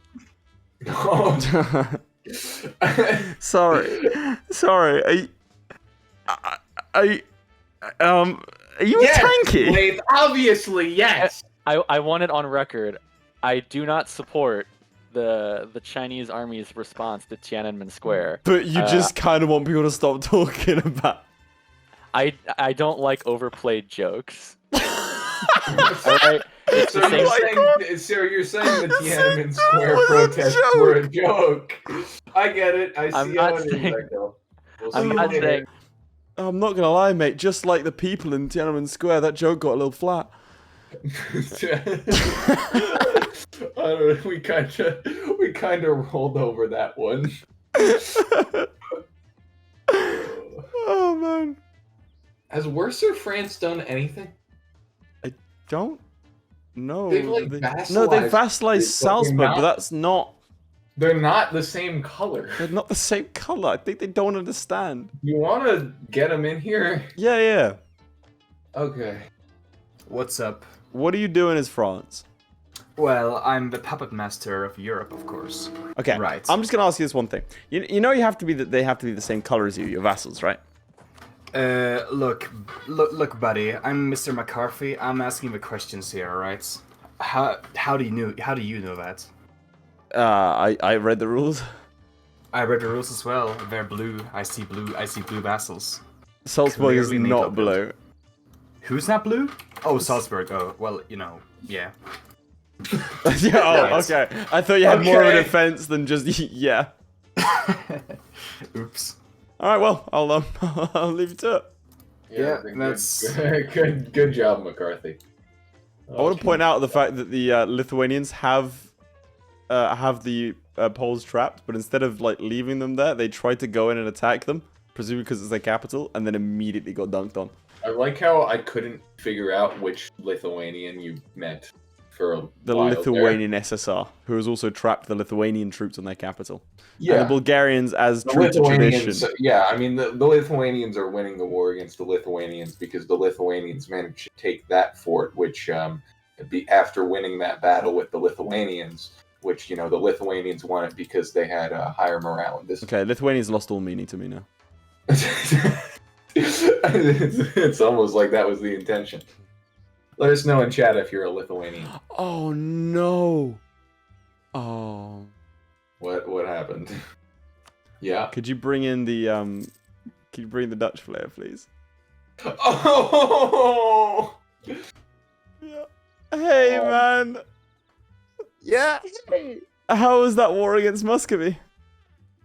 A: Sorry. Are you a tanky?
B: Laith, obviously, yes.
G: I want it on record. I do not support the Chinese army's response to Tiananmen Square.
A: But you just kind of want people to stop talking about.
G: I don't like overplayed jokes. Alright?
B: So you're saying the Tiananmen Square protests were a joke. I get it. I see how it is.
G: I'm not saying...
A: I'm not gonna lie, mate. Just like the people in Tiananmen Square, that joke got a little flat.
B: I don't know, we kind of rolled over that one.
A: Oh man.
B: Has Warsaw France done anything?
A: I don't know.
B: They've
A: vassalized Salzburg, but that's not.
B: They're not the same color.
A: They're not the same color. I think they don't understand.
B: You want to get them in here?
A: Yeah.
B: Okay.
K: What's up?
A: What are you doing as France?
K: Well, I'm the puppet master of Europe, of course.
A: Okay.
K: Right.
A: I'm just gonna ask you this one thing. You know they have to be the same color as you, your vassals, right?
K: Look, buddy. I'm Mr. McCarthy. I'm asking the questions here, alright? How do you know that?
A: I read the rules.
K: I read the rules as well. They're blue. I see blue vassals.
A: Salzburg is not blue.
K: Who's not blue? Oh, Salzburg. Oh, well, yeah.
A: Okay. I thought you had more of a defense than just yeah.
K: Oops.
A: All right. Well, I'll leave you to it.
K: Yeah, that's
B: good job, McCarthy.
A: I want to point out the fact that the Lithuanians have the Poles trapped, but instead of leaving them there, they tried to go in and attack them, presumably because it's their capital, and then immediately got dunked on.
B: I like how I couldn't figure out which Lithuanian you meant for a
A: the
B: while
A: Lithuanian SSR, who has also trapped the Lithuanian troops on their capital.
B: Yeah.
A: And the Bulgarians, as
B: The
A: true to tradition.
B: Yeah, I mean, the Lithuanians are winning the war against the Lithuanians because the Lithuanians managed to take that fort, which, after winning that battle with the Lithuanians, which, the Lithuanians won it because they had a higher morale in this.
A: Okay, Lithuanians lost all meaning to me now.
B: It's almost like that was the intention. Let us know in chat if you're a Lithuanian.
A: Oh, no. Oh.
B: What happened? Yeah.
A: Could you bring in the Dutch player, please?
B: Oh!
A: Yeah. Hey, man.
E: Yeah. Hey.
A: How was that war against Muscovy?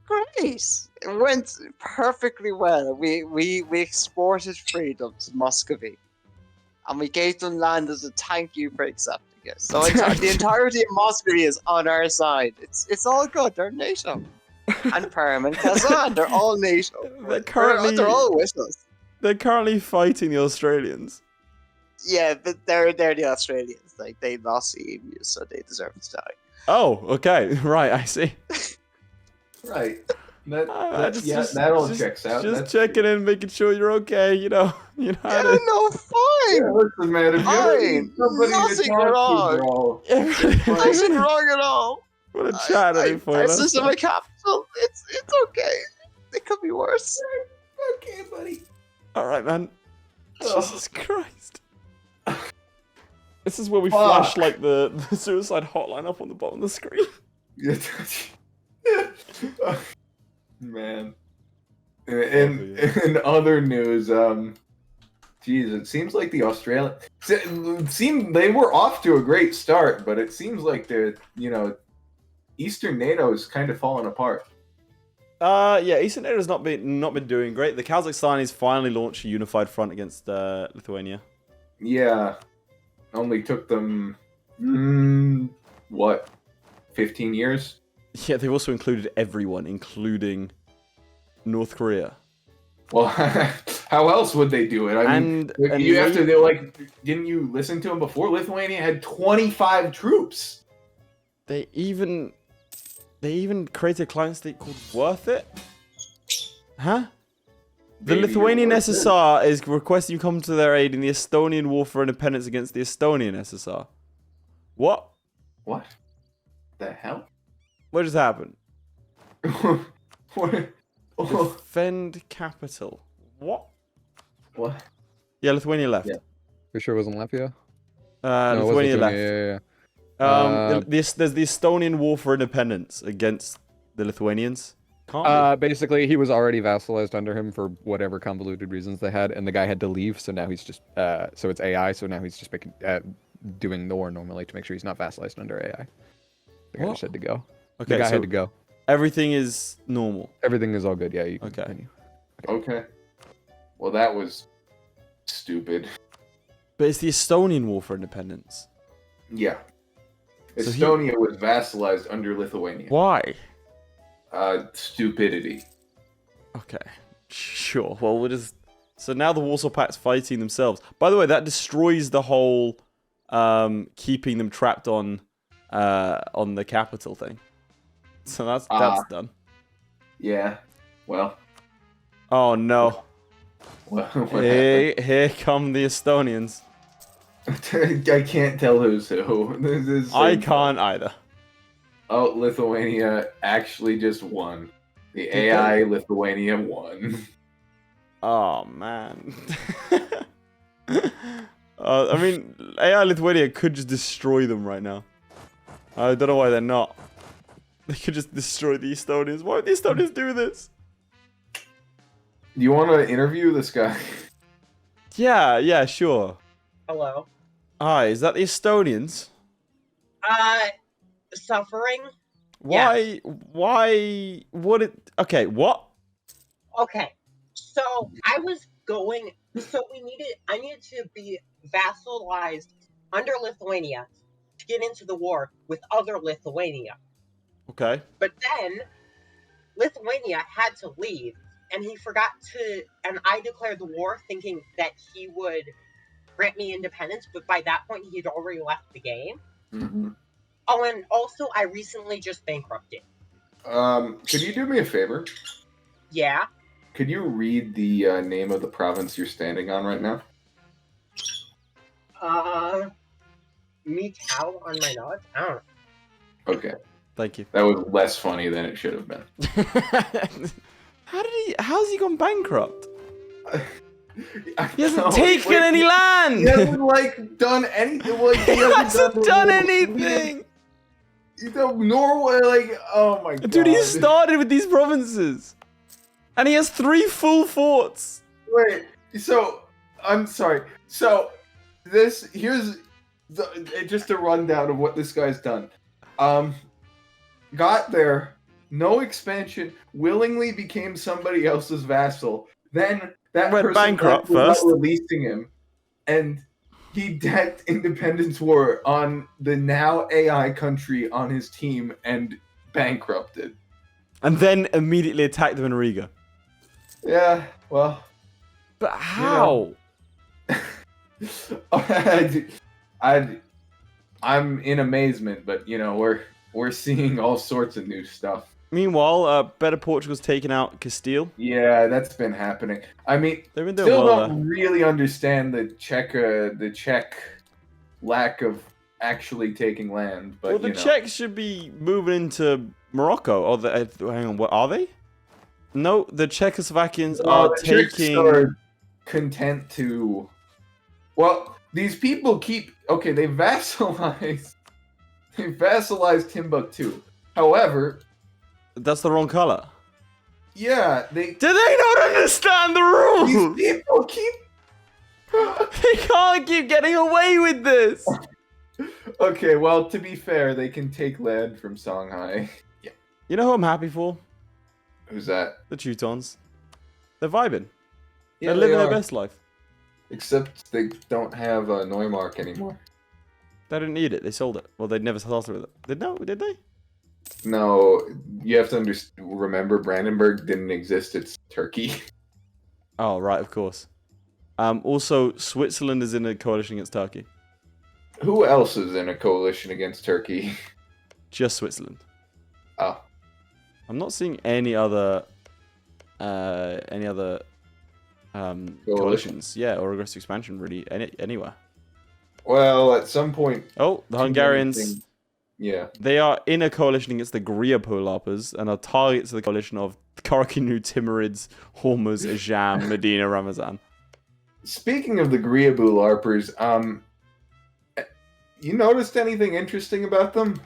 E: Great. It went perfectly well. We exported freedom to Muscovy, and we gave them land as a thank you for accepting it. So the entirety of Muscovy is on our side. It's all good. They're NATO. And Perm and Kazan, they're all NATO. They're all with us.
A: They're currently fighting the Australians.
E: Yeah, but they're the Australians. Like, they lost the EMU, so they deserve to die.
A: Oh, okay. Right, I see.
B: Right. That all checks out.
A: Just checking in, making sure you're okay. You know.
E: Yeah, no, fine.
B: Yeah, listen, man. If
E: Fine. Nothing wrong.
B: bro,
E: Nothing wrong at all.
A: What a chat for you.
E: This is my capital. It's okay. It could be worse.
B: Okay, buddy.
A: All right, man.
B: Oh.
A: Jesus Christ. This is where we flash like the suicide hotline up on the bottom of the screen.
B: Man. In other news, geez, it seems like the Australian they were off to a great start, but it seems like Eastern NATO is kind of falling apart.
A: Yeah, Eastern NATO has not been doing great. The Kazakhstanis finally launched a unified front against Lithuania.
B: Yeah, only took them 15 years?
A: Yeah, they've also included everyone, including North Korea.
B: Well, how else would they do it? I mean, didn't you listen to them before? Lithuania had 25 troops.
A: They even created a client state called Worth It? Huh? The Lithuanian SSR is requesting you come to their aid in the Estonian War for Independence against the Estonian SSR. What?
B: What? The hell?
A: What just happened?
B: What?
A: Defend capital. What?
B: What?
A: Yeah, Lithuania left.
J: Yeah. You sure it wasn't Latvia?
A: No, Lithuania left.
J: Yeah.
A: There's the Estonian War for Independence against the Lithuanians.
J: Basically, he was already vassalized under him for whatever convoluted reasons they had, and the guy had to leave, so now he's just, so it's AI, so now he's just doing the war normally to make sure he's not vassalized under AI. The guy just had to go.
A: Okay,
J: the guy had to go.
A: Everything is normal.
J: Everything is all good, yeah, you can continue.
B: Okay. Well, that was stupid.
A: But it's the Estonian War for Independence.
B: Yeah. Estonia was vassalized under Lithuania.
A: Why?
B: Stupidity.
A: Okay. Sure. Well, we'll just... So now the Warsaw Pact's fighting themselves. By the way, that destroys the whole keeping them trapped on the capital thing. So that's done.
B: Yeah. Well.
A: Oh no. Here come the Estonians.
B: I can't tell who's who.
A: I can't either.
B: Oh, Lithuania actually just won. The AI Lithuania won.
A: Oh man. I mean, AI Lithuania could just destroy them right now. I don't know why they're not. They could just destroy the Estonians. Why would the Estonians do this?
B: Do you want to interview this guy?
A: Yeah, sure.
L: Hello.
A: Hi, is that the Estonians?
L: Suffering?
A: Why?
L: Yes.
A: Why? Okay, what?
L: Okay, so I needed to be vassalized under Lithuania to get into the war with other Lithuania.
A: Okay.
L: But then, Lithuania had to leave, and he forgot to, and I declared the war thinking that he would grant me independence, but by that point he had already left the game.
B: Mm-hmm.
L: Oh, and also, I recently just bankrupted.
B: Could you do me a favor?
L: Yeah?
B: Could you read the name of the province you're standing on right now?
L: Me cow on my nods? I don't know.
B: Okay.
A: Thank you.
B: That was less funny than it should have been.
A: How's he gone bankrupt? He hasn't
B: No,
A: taken
B: wait,
A: any land!
B: He hasn't, like, done anything. Like,
A: He hasn't done anything!
B: Norway, like, oh my god.
A: Dude, he started with these provinces! And he has 3 full forts!
B: Wait, so, I'm sorry. So, here's just a rundown of what this guy's done. Got there, no expansion, willingly became somebody else's vassal, then that
A: went
B: person
A: bankrupt
B: without
A: first,
B: releasing him, and he decked Independence War on the now AI country on his team and bankrupted.
A: And then immediately attacked them in Riga.
B: Yeah, well.
A: But how?
B: You know, I'm in amazement, but you know we're seeing all sorts of new stuff.
A: Meanwhile, Better Portugal's taken out Castile.
B: Yeah, that's been happening. I mean,
A: They've been doing
B: still
A: well
B: don't really understand the Czech lack of actually taking land. But
A: Well, the Czechs should be moving into Morocco. Or hang on, what are they? No, the Czechoslovakians are
B: the Czechs
A: taking.
B: are content to. Well, these people keep okay. They vassalized Timbuktu. However,
A: that's the wrong color.
B: Yeah,
A: Do they not understand the rules?
B: These people keep.
A: They can't keep getting away with this.
B: Okay, well, to be fair, they can take land from Songhai. Yeah.
A: You know who I'm happy for?
B: Who's that?
A: The Teutons. They're vibing.
B: Yeah,
A: They're living
B: they
A: their
B: are.
A: best life.
B: Except they don't have Neumark anymore.
A: They didn't need it. They sold it. Well, they'd never started with it. Did they?
B: No, you have to remember Brandenburg didn't exist. It's Turkey.
A: Oh, right, of course. Also, Switzerland is in a coalition against Turkey.
B: Who else is in a coalition against Turkey?
A: Just Switzerland.
B: Oh.
A: I'm not seeing any other coalitions. Yeah, or aggressive expansion really anywhere.
B: Well, at some point.
A: Oh, the Hungarians.
B: Yeah.
A: They are in a coalition against the Griapolapers and are targets of the coalition of Karakinu, Timurids, Hormuz, Ajam, Medina, Ramazan.
B: Speaking of the Griabu LARPers, you noticed anything interesting about them?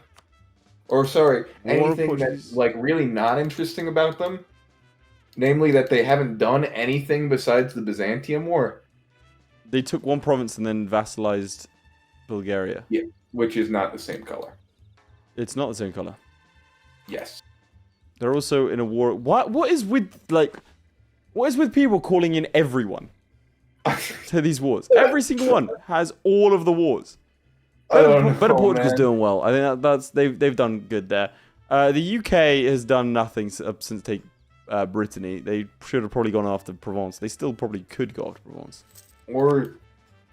B: Or sorry, anything that's like really not interesting about them? Namely that they haven't done anything besides the Byzantium War.
A: They took one province and then vassalized Bulgaria.
B: Yeah, which is not the same color.
A: It's not the same color.
B: Yes.
A: They're also in a war. What is with people calling in everyone to these wars? Every single one has all of the wars. Better Portugal's doing well. I think they've done good there. The UK has done nothing since taking Brittany. They should have probably gone after Provence. They still probably could go after Provence.
B: Or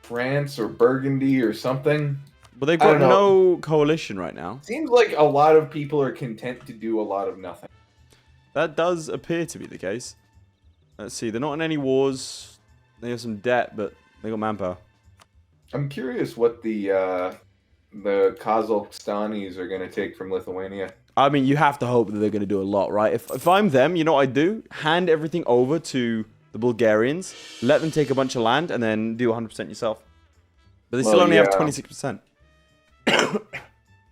B: France or Burgundy or something.
A: But they've got no coalition right now.
B: Seems like a lot of people are content to do a lot of nothing.
A: That does appear to be the case. Let's see. They're not in any wars. They have some debt, but they got manpower.
B: I'm curious what the Kazakhstanis are going to take from Lithuania.
A: I mean, you have to hope that they're going to do a lot, right? If I'm them, you know what I'd do? Hand everything over to the Bulgarians, let them take a bunch of land, and then do 100% yourself. But they still only have 26%.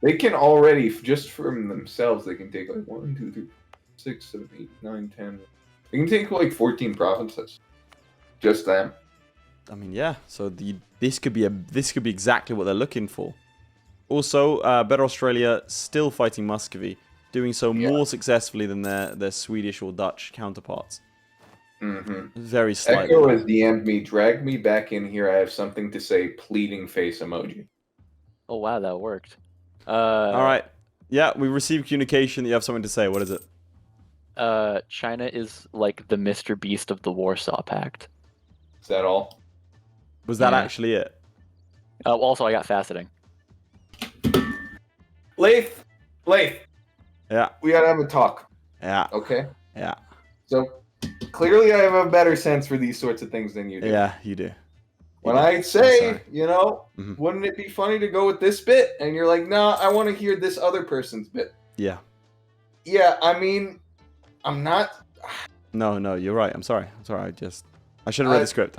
B: They can already, just from themselves, they can take like 1, 2, 3, 6, 7, 8, 9, 10. They can take like 14 provinces. Just them.
A: I mean, yeah. So this could be exactly what they're looking for. Also, Better Australia still fighting Muscovy, doing so more successfully than their Swedish or Dutch counterparts.
B: Mm-hmm.
A: Very slightly.
B: Echo has DM'd me, drag me back in here. I have something to say. Pleading face emoji.
G: Oh wow, that worked.
A: All right. Yeah, we received communication that you have something to say. What is it?
G: China is like the Mr. Beast of the Warsaw Pact.
B: Is that all?
A: Was that actually it?
G: Also, I got faceting.
B: Laith.
A: Yeah.
B: We gotta have a talk.
A: Yeah.
B: Okay.
A: Yeah.
B: So clearly, I have a better sense for these sorts of things than you do.
A: Yeah, you do.
B: When I say, wouldn't it be funny to go with this bit? And you're like, no, I want to hear this other person's bit.
A: Yeah.
B: Yeah, I mean, I'm not.
A: No, you're right. I'm sorry. I should have read the script.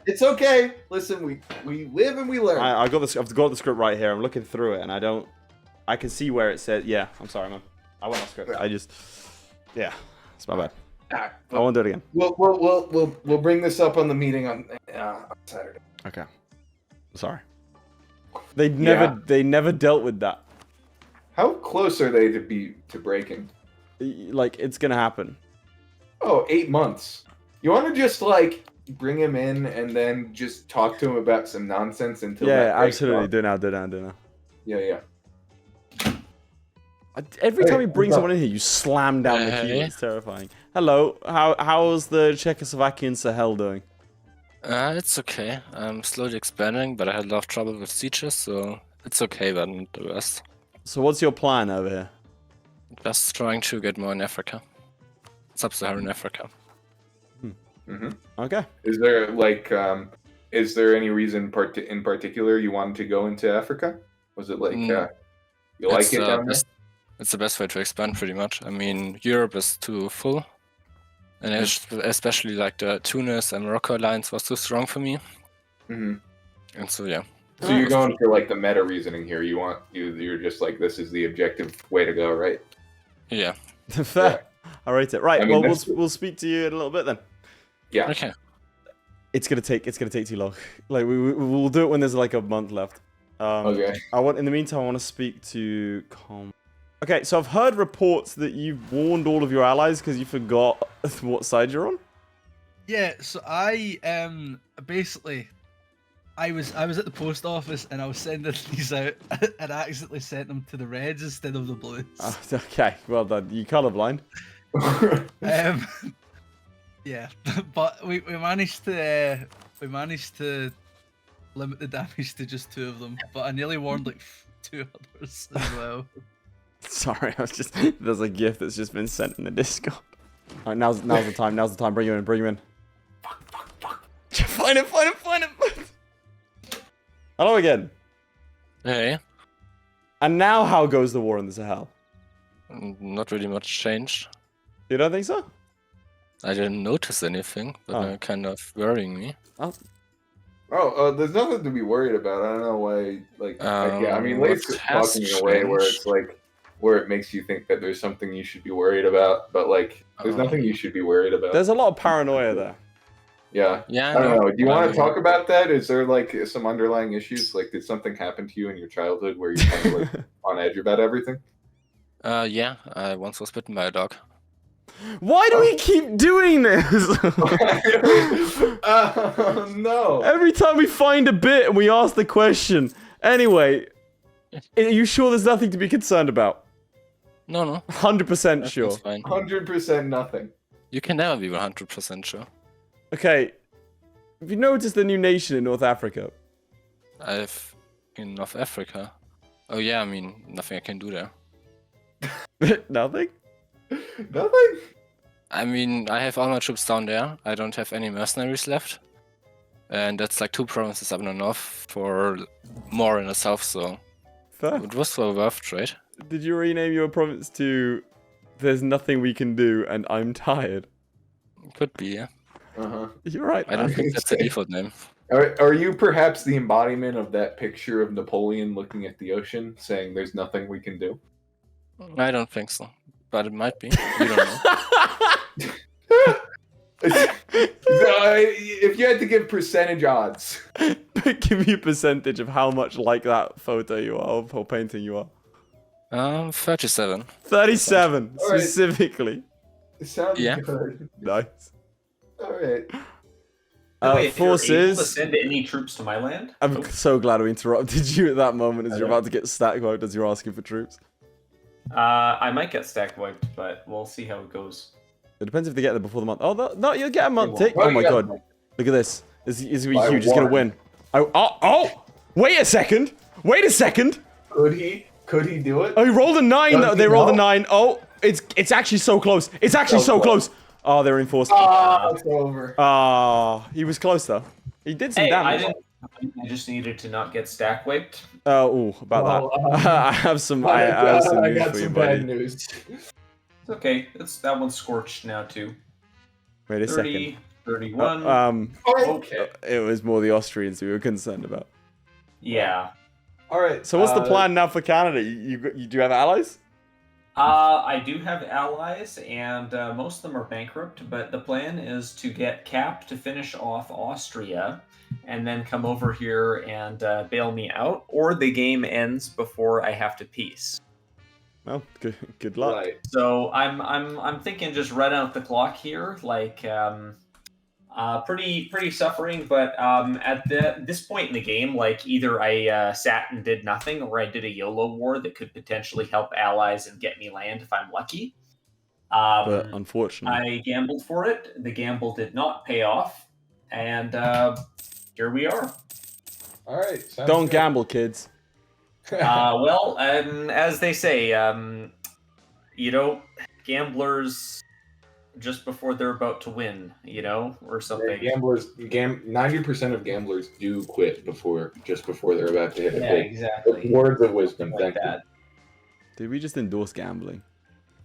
B: It's okay. Listen, we live and we learn.
A: I've got the script right here. I'm looking through it, and I can see where it says. Yeah, I'm sorry, man. I went off script. Yeah, it's my bad.
B: Right,
A: I won't do it again.
B: We'll bring this up on the meeting on Saturday.
A: Okay. Sorry. They never dealt with that.
B: How close are they to breaking?
A: Like, it's gonna happen.
B: Oh, 8 months. You want to just like bring him in and then just talk to him about some nonsense until
A: absolutely. Do now.
B: Yeah.
A: Every time he brings someone in here, you slam down the keyboard. It's terrifying. Hello, how's the Czechoslovakian Sahel doing?
M: It's okay. I'm slowly expanding, but I had a lot of trouble with sieges, so it's okay, but not the best.
A: So what's your plan over here?
M: Just trying to get more in Africa. Sub-Saharan Africa.
A: Okay.
B: Is there any reason in particular you wanted to go into Africa? Was it like you like it down there?
M: It's the best way to expand, pretty much. I mean, Europe is too full, and especially like the Tunis and Morocco alliance was too strong for me. And so yeah.
B: So you're going for like the meta reasoning here. You're just like, this is the objective way to go, right?
M: Yeah.
A: Fair. I rate it. Right.
B: I mean,
A: we'll speak to you in a little bit then.
B: Yeah.
M: Okay.
A: It's gonna take too long. Like we'll do it when there's like a month left.
B: Okay.
A: In the meantime, I want to speak to Okay, so I've heard reports that you've warned all of your allies because you forgot what side you're on.
N: Yeah, so I basically I was at the post office and I was sending these out and I accidentally sent them to the Reds instead of the Blues.
A: Okay, well done. You colorblind.
N: Yeah, but we managed to limit the damage to just 2 of them, but I nearly warned like 2 others as well.
A: Sorry, there's a GIF that's just been sent in the Discord. Alright, now's the time. Bring him in. Fuck. Find him. Hello again.
M: Hey.
A: And now how goes the war in the Sahel?
M: Not really much changed.
A: You don't think so?
M: I didn't notice anything, but kind of worrying me.
B: There's nothing to be worried about. I don't know why. I mean, Laith's talking in a way where it's like, where it makes you think that there's something you should be worried about, but like, there's nothing you should be worried about.
A: There's a lot of paranoia there.
B: Yeah. I don't know. Do you want to talk about that? Is there like some underlying issues? Like, did something happen to you in your childhood where you're kind of like on edge about everything?
M: Yeah. I once was bitten by a dog.
A: Why do we keep doing this?
B: No.
A: Every time we find a bit and we ask the question. Anyway, are you sure there's nothing to be concerned about?
M: No.
A: 100% sure.
B: 100% nothing.
M: You can never be 100% sure.
A: Okay. Have you noticed the new nation in North Africa?
M: In North Africa? Oh yeah, I mean, nothing I can do there.
A: Nothing?
B: Nothing?
M: I mean, I have all my troops down there. I don't have any mercenaries left. And that's like 2 provinces up in the north for more in the south, so...
A: Fair.
M: It was well worth trade.
A: Did you rename your province to "There's nothing we can do and I'm tired"?
M: Could be, yeah.
A: You're right.
M: I don't think that's the default name.
B: Are you perhaps the embodiment of that picture of Napoleon looking at the ocean, saying "There's nothing we can do"?
M: I don't think so, but it might be. You don't know.
B: If you had to give percentage odds,
A: give me a percentage of how much like that photo you are, or painting you are.
M: 37.
A: 37
B: right.
A: Specifically.
B: It sounds good.
A: Nice.
B: All right.
O: Wait,
A: forces.
O: You're able to send any troops to my land?
A: I'm so glad we interrupted you at that moment as you're about to get stack wiped as you're asking for troops.
O: I might get stack wiped, but we'll see how it goes.
A: It depends if they get there before the month. Oh, no, you'll get a month tick. Oh my god. Look at this. This is going to be huge. He's going to win. Oh, wait a second.
B: Could he? Could he do it?
A: Oh, he rolled a 9.
B: Does
A: They
B: he
A: rolled a
B: know?
A: 9. Oh, it's actually so close. It's actually so close. Oh, they're reinforced.
B: It's over.
A: Oh, he was close though. He did some
O: Hey,
A: damage.
O: I just needed to not get stack wiped.
A: Oh, about that. I have some. I have some news
B: got
A: for you,
B: some
A: buddy.
B: bad news.
O: It's okay. That one's scorched now too.
A: Wait a
O: 30,
A: second.
O: 31. Okay.
A: It was more the Austrians we were concerned about.
O: Yeah.
B: All right.
A: So what's the plan now for Canada? You do you have allies?
O: I do have allies, and most of them are bankrupt, but the plan is to get Cap to finish off Austria, and then come over here and bail me out, or the game ends before I have to peace.
A: Well, good luck.
B: Right.
O: So I'm thinking just run out the clock here, like pretty suffering, but at this point in the game, like either I sat and did nothing, or I did a YOLO war that could potentially help allies and get me land if I'm lucky.
A: But unfortunately,
O: I gambled for it. The gamble did not pay off, and here we are.
B: All right.
A: Don't gamble, kids.
O: Well, as they say, gamblers just before they're about to win, or something.
B: Gamblers, 90% of gamblers do quit just before they're about to hit a
O: Yeah,
B: big.
O: exactly.
B: Words of wisdom.
O: Like
B: Thank
O: that.
A: Did we just endorse gambling?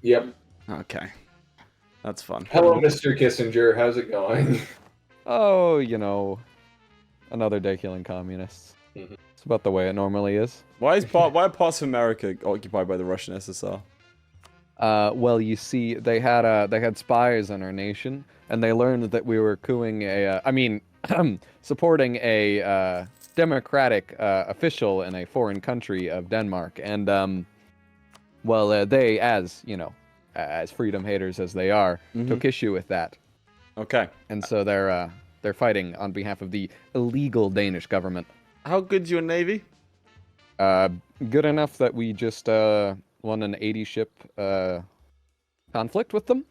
B: Yep.
A: Okay, that's fun.
B: Hello, Mr. Kissinger. How's it going?
J: Oh, another day killing communists. It's about the way it normally is.
A: Why are parts of America occupied by the Russian SSR?
J: Well, you see, they had spies on our nation, and they learned that we were supporting a democratic official in a foreign country of Denmark, and they, as freedom haters as they are, took issue with that.
A: Okay.
J: And so they're fighting on behalf of the illegal Danish government.
A: How good's your navy?
J: Good enough that we just won an 80-ship conflict with them.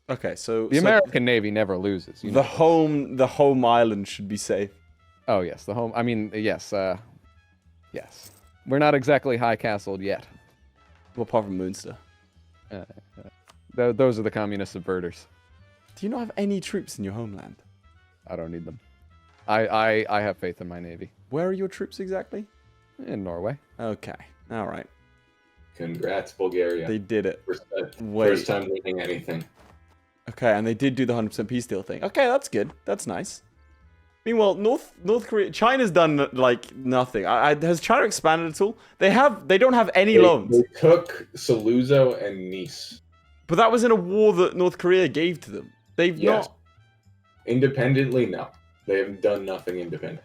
A: Okay, so
J: the American Navy never loses.
A: The home island should be safe.
J: Oh yes, the home. I mean, yes, yes. We're not exactly high castled yet.
A: Well, apart from Munster.
J: Those are the communist subverters.
A: Do you not have any troops in your homeland?
J: I don't need them. I have faith in my navy.
A: Where are your troops exactly?
J: In Norway.
A: Okay. All right.
B: Congrats, Bulgaria.
A: They did it.
B: First time winning anything.
A: Okay, and they did do the 100% peace deal thing. Okay, that's good. That's nice. Meanwhile, North Korea, China's done like nothing. Has China expanded at all? They don't have any loans.
B: They took Saluzzo and Nice.
A: But that was in a war that North Korea gave to them. They've not.
B: Independently, no. They have done nothing independent.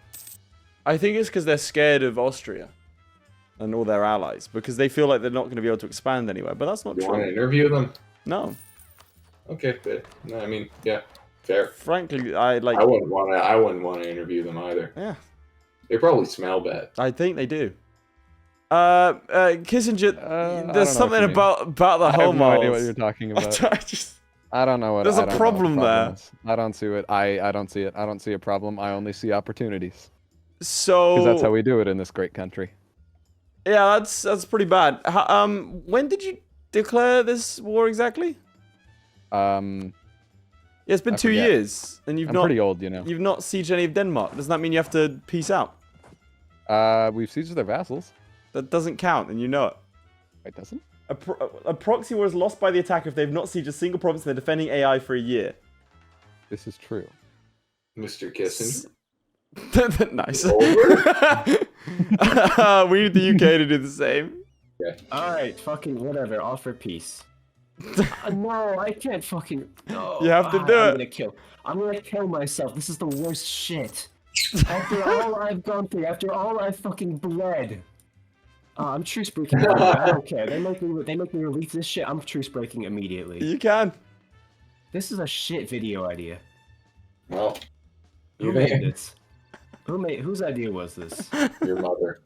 A: I think it's because they're scared of Austria and all their allies, because they feel like they're not going to be able to expand anywhere. But that's not true.
B: You want to interview them?
A: No.
B: Okay, but no, I mean, yeah, fair.
A: Frankly, I
B: wouldn't want to interview them either.
A: Yeah.
B: They probably smell bad.
A: I think they do. Kissinger, there's something about the home
J: I have no idea what you're talking about. I don't know what.
A: There's a problem there.
J: I don't see it. I don't see it. I don't see a problem. I only see opportunities.
A: So.
J: Because that's how we do it in this great country.
A: Yeah, that's pretty bad. When did you declare this war exactly? Yeah, it's been 2 years, and
J: I'm pretty old, you know.
A: You've not sieged any of Denmark. Does that mean you have to peace out?
J: We've sieged their vassals.
A: That doesn't count, and you know it.
J: It doesn't?
A: A proxy war is lost by the attacker if they've not sieged a single province and they're defending AI for a year.
J: This is true.
B: Mr. Kissinger.
A: Nice. We need the UK to do the same.
B: Yeah.
P: Alright, fucking whatever. Offer peace. No, I can't fucking. No.
A: You have to do
P: it. I'm gonna kill myself. This is the worst shit. After all I've gone through, after all I've fucking bled. I'm truce breaking. I don't care. They make me release this shit. I'm truce breaking immediately.
A: You can.
P: This is a shit video idea.
B: Well,
P: who made this? Whose idea was this?
B: Your mother.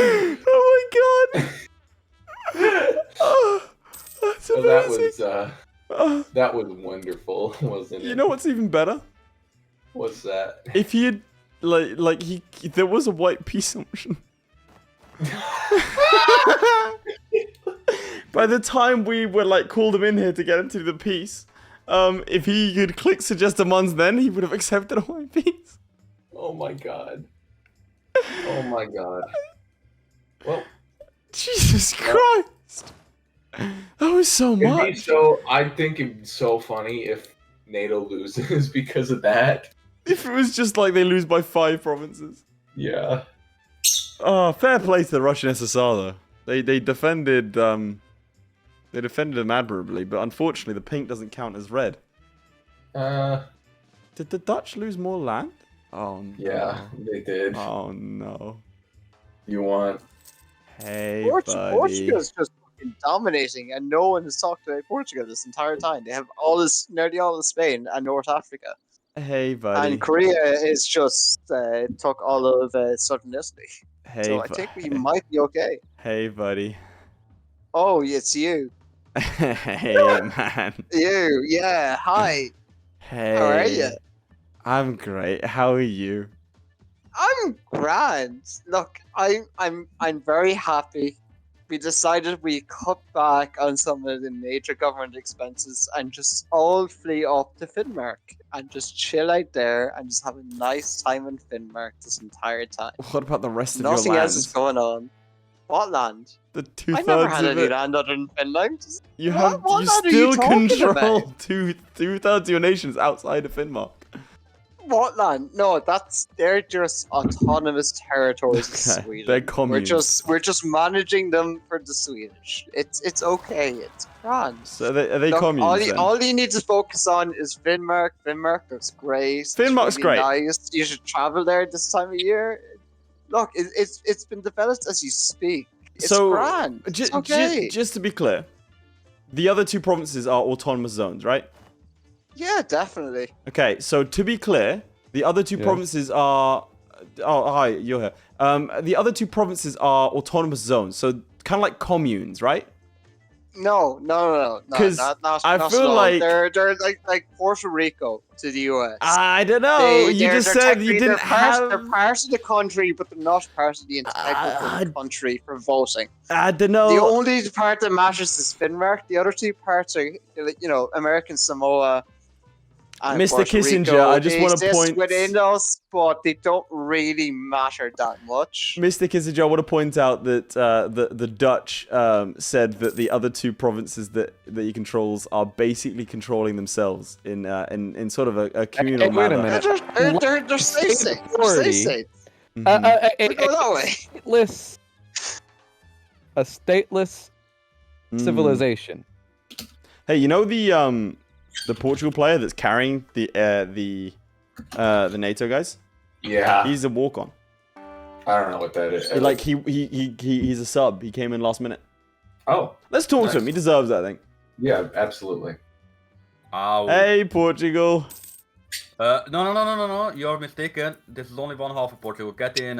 A: Oh my god! Oh, that's amazing.
B: That was wonderful, wasn't it?
A: You know what's even better?
B: What's that?
A: If he had, there was a white peace option. By the time we were called him in here to get him to the peace, if he could click suggest demands then, he would have accepted a white peace.
B: Oh my god. Oh my god. Well,
A: Jesus Christ. That was so much.
B: I think it'd be so funny if NATO loses because of that.
A: If it was just like they lose by 5 provinces.
B: Yeah.
A: Oh, fair play to the Russian SSR though. They defended them admirably, but unfortunately the pink doesn't count as red. Did the Dutch lose more land? Oh no.
B: Yeah, they did.
A: Oh no.
B: You want?
A: Hey, buddy.
E: Portugal's just fucking dominating, and no one has talked about Portugal this entire time. They have nearly all of Spain and North Africa.
A: Hey, buddy.
E: And Korea is just took all of southern Italy.
A: Hey,
E: so I think we might be okay.
A: Hey, buddy.
E: Oh, it's you.
A: Hey, man.
E: You, yeah. Hi.
A: Hey.
E: How are you?
A: I'm great. How are you?
E: I'm grand. Look, I'm very happy. We decided we cut back on some of the major government expenses and just all flee up to Finnmark and just chill out there and just have a nice time in Finnmark this entire time.
A: What about the rest of
E: Nothing
A: your land?
E: else is going on. What land?
A: The
E: I never
A: 2/3
E: had
A: of
E: any
A: it.
E: land other than Finland.
A: You
E: What-
A: have.
E: what
A: You
E: land are you
A: still
E: talking
A: control
E: about?
A: 2/3 of your nations outside of Finnmark.
E: What land? No, they're just autonomous territories of
A: Okay,
E: Sweden.
A: they're communes.
E: We're just managing them for the Swedish. It's okay. It's grand.
A: So are they
E: Look,
A: communes then?
E: all you need to focus on is Finnmark. Finnmark looks great.
A: Finnmark's
E: it's really
A: great.
E: Nice. You should travel there this time of year. Look, it's been developed as you speak. It's grand. It's okay.
A: Just to be clear, the other 2 provinces are autonomous zones, right?
E: Yeah, definitely.
A: Okay, so to be clear, the other 2 provinces are. Oh, hi, you're here. The other 2 provinces are autonomous zones, so kind of like communes, right?
E: No.
A: 'Cause
E: not
A: I
E: not
A: feel
E: so.
A: like-
E: they're like Puerto Rico to the US.
A: I don't know. You just said you didn't have.
E: They're part of the country, but they're not part of the entire country for voting.
A: I don't know.
E: The only part that matters is Finnmark. The other 2 parts are, American Samoa. And
A: Mr.
E: Puerto
A: Kissinger,
E: Rico.
A: I just
E: They
A: want to
E: exist
A: point.
E: within us, but they don't really matter that much.
A: Mr. Kissinger, I want to point out that the Dutch said that the other 2 provinces that he controls are basically controlling themselves in sort of a communal
J: Wait a
A: manner.
J: minute.
E: They're stay safe.
J: Authority.
E: Stay safe.
A: Mhm.
E: Go that way.
J: A stateless civilization.
A: Hey, you know the Portugal player that's carrying the NATO guys?
B: Yeah.
A: He's a walk-on.
B: I don't know what that is.
A: He's a sub. He came in last minute.
B: Oh.
A: Let's talk
B: nice.
A: to him. He deserves that, I think.
B: Yeah, absolutely.
A: Hey, Portugal.
Q: No. You're mistaken. This is only one half of Portugal. Get in,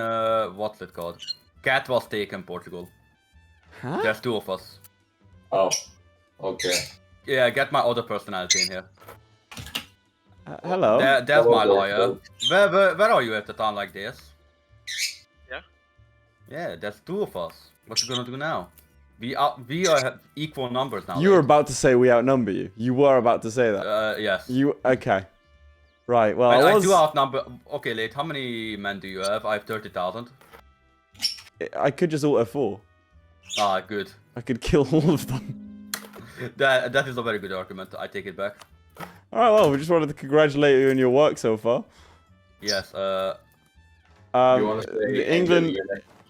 Q: what's it called? Cat was taken, Portugal.
A: Huh?
Q: There's 2 of us.
B: Oh. Okay.
Q: Yeah, get my other personality in here.
A: Hello.
Q: There's
B: Hello,
Q: my lawyer.
B: Dorothy.
Q: Where are you at a time like this?
C: Yeah.
Q: Yeah, there's 2 of us. What you gonna do now? We are equal numbers now.
A: You were
Q: Laith.
A: about to say we outnumber you. You were about to say that.
Q: Yes.
A: Okay. Right. Well,
Q: I do outnumber. Okay, Laith, how many men do you have? I have 30,000.
A: I could just auto 4.
Q: Ah, good.
A: I could kill all of them.
Q: That is a very good argument. I take it back.
A: All right. Well, we just wanted to congratulate you on your work so far.
Q: Yes.
B: You wanna say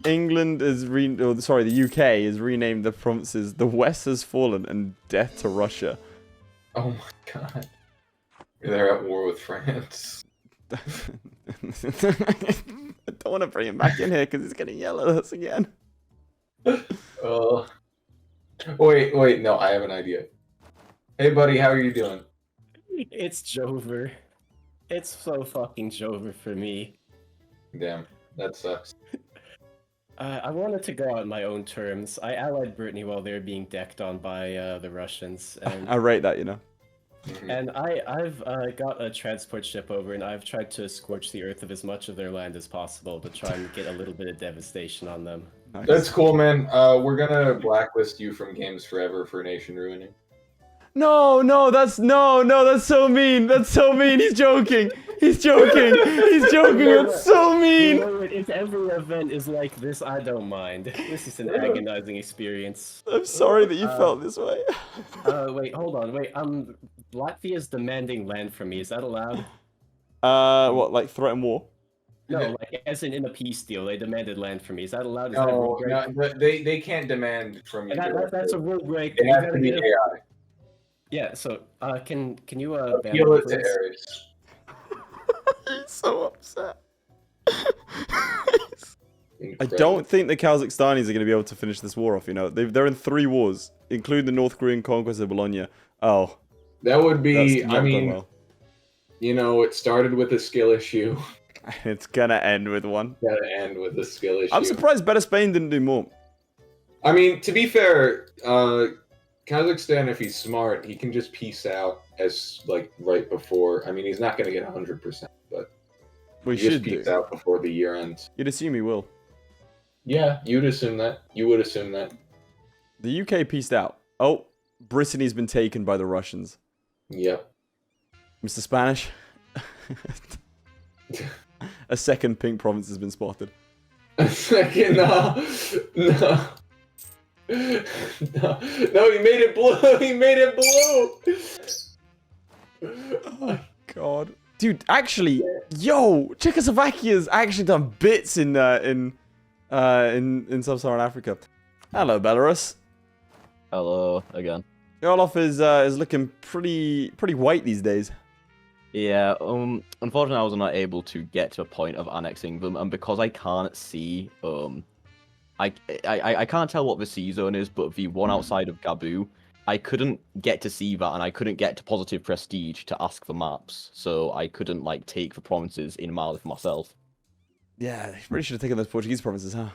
A: England is the UK has renamed the provinces "The West Has Fallen" and "Death to Russia."
B: Oh my god. They're at war with France.
A: I don't want to bring him back in here because he's gonna yell at us again.
B: Wait, no, I have an idea. Hey, buddy, how are you doing?
P: It's Jover. It's so fucking Jover for me.
B: Damn, that sucks.
P: I wanted to go out on my own terms. I allied Brittany while they were being decked on by the Russians. And
A: I rate that, you know.
P: And I've got a transport ship over, and I've tried to scorch the earth of as much of their land as possible to try and get a little bit of devastation on them.
B: That's cool, man. We're gonna blacklist you from games forever for nation ruining.
A: No, that's so mean. That's so mean. He's joking. He's joking. He's joking. It's so mean.
P: You know, if every event is like this, I don't mind. This is an agonizing experience.
A: I'm sorry that you felt this way.
P: Wait, hold on. Wait, Latvia's demanding land from me. Is that allowed?
A: What, like threaten war?
P: No, like as in a peace deal, they demanded land from me. Is that allowed? Is
B: No,
P: that a rule break?
B: they can't demand from you.
P: That's a rule break.
B: It has to be AI.
P: Yeah. So, can you
B: Appeal it to Ares.
A: He's so upset. I don't think the Kazakhstanis are going to be able to finish this war off. You know, they're in 3 wars, including the North Korean conquest of Bologna. Oh,
B: that would be. I mean,
A: well.
B: You know, it started with a skill issue.
A: It's gonna end with one.
B: Gotta end with a skill issue.
A: I'm surprised Better Spain didn't do more.
B: I mean, to be fair, Kazakhstan, if he's smart, he can just peace out as like right before. I mean, he's not gonna get 100%, but
A: we
B: he
A: should
B: just peace
A: do.
B: out before the year ends.
A: You'd assume he will.
B: Yeah, you'd assume that. You would assume that.
A: The UK pieced out. Oh, Brittany's been taken by the Russians.
B: Yep.
A: Mr. Spanish. A second pink province has been spotted.
B: A second, no, he made it blue. He made it blue.
A: Oh my god, dude! Actually, yo, Czechoslovakia's actually done bits in sub-Saharan Africa. Hello, Belarus.
D: Hello again.
A: Olaf is looking pretty white these days.
D: Yeah, unfortunately I was not able to get to a point of annexing them, and because I can't see, I can't tell what the C zone is, but the one outside of Gabu, I couldn't get to see that, and I couldn't get to positive prestige to ask for maps, so I couldn't, like, take the provinces in Mali for myself.
A: Yeah, they really should have taken those Portuguese provinces, huh?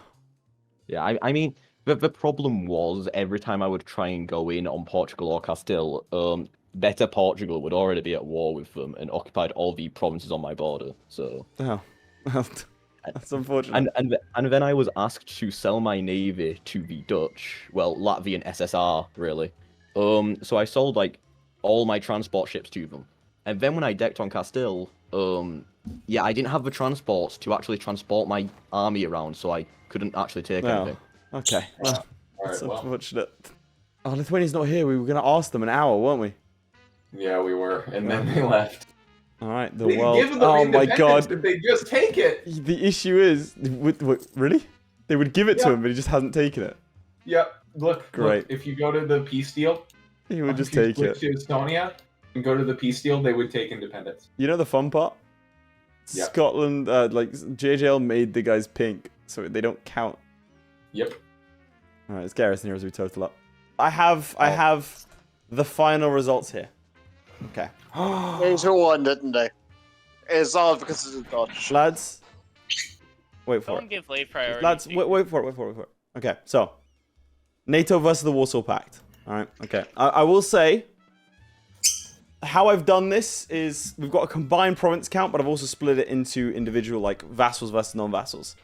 D: Yeah, I mean, the problem was, every time I would try and go in on Portugal or Castile, Better Portugal would already be at war with them and occupied all the provinces on my border, so...
A: Oh, that's unfortunate.
D: And then I was asked to sell my navy to the Dutch, well, Latvian SSR, really. So I sold, like, all my transport ships to them. And then when I decked on Castile, yeah, I didn't have the transports to actually transport my army around, so I couldn't actually take anything.
A: Okay, well, that's unfortunate. Oh, Lithuania's not here. We were going to ask them an hour, weren't we?
B: Yeah, we were, and then they left.
A: All right, the
B: They
A: world.
B: give them
A: Oh my god!
B: Did they just take it?
A: The issue is, really? They would give it to him, but he just hasn't taken it.
B: Yep. Look,
A: Great.
B: Look, if you go to the peace deal,
A: He would just
B: if you
A: take
B: switch
A: it.
B: to Estonia and go to the peace deal, they would take independence.
A: You know the fun part?
B: Yep.
A: Scotland, like JJL made the guys pink, so they don't count.
B: Yep.
A: All right, let's garrison here as we total up. I have the final results here. Okay.
E: Asia won, didn't they? It's all because of the Dutch.
A: Lads, wait for
I: Don't
A: it.
I: give late priority.
A: Lads, wait for it. Okay, so NATO versus the Warsaw Pact. All right. Okay. I will say how I've done this is we've got a combined province count, but I've also split it into individual like vassals versus non-vassals.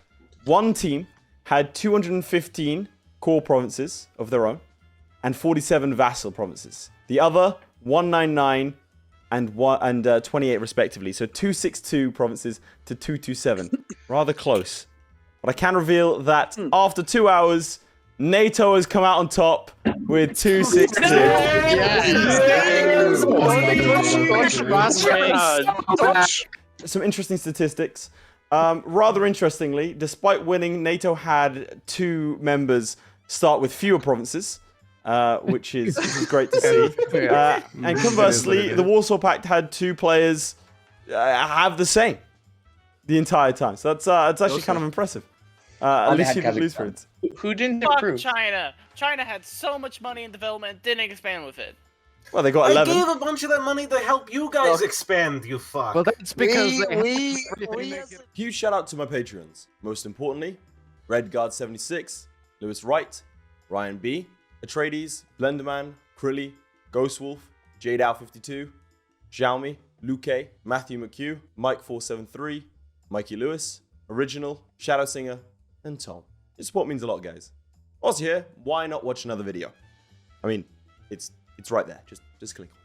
A: One team had 215 core provinces of their own and 47 vassal provinces. The other 199 and 28 respectively. So 262 provinces to 227. Rather close. But I can reveal that after 2 hours, NATO has come out on top with 262. Some interesting statistics. Rather interestingly, despite winning, NATO had 2 members start with fewer provinces. Which is great to see. And conversely, the Warsaw Pact had 2 players have the same the entire time. So that's actually kind of impressive. At least you didn't lose for it.
I: Who didn't improve? China. China had so much money in development, didn't expand with it.
A: Well, they got 11.
R: I gave a bunch of that money to help you guys expand, you fuck.
Q: Well, that's because
A: Huge shout out to my Patreons. Most importantly, Redguard76, Lewis Wright, Ryan B, Atreides, Blenderman, Crilly, Ghostwolf, JDow52, Sjalmi, Luque, Matthew McHugh, Mike473, Mikey Lewis, Original, ShadowSinger, and Tom. Your support means a lot, guys. Whilst you're here, why not watch another video? I mean, it's right there. Just click on it.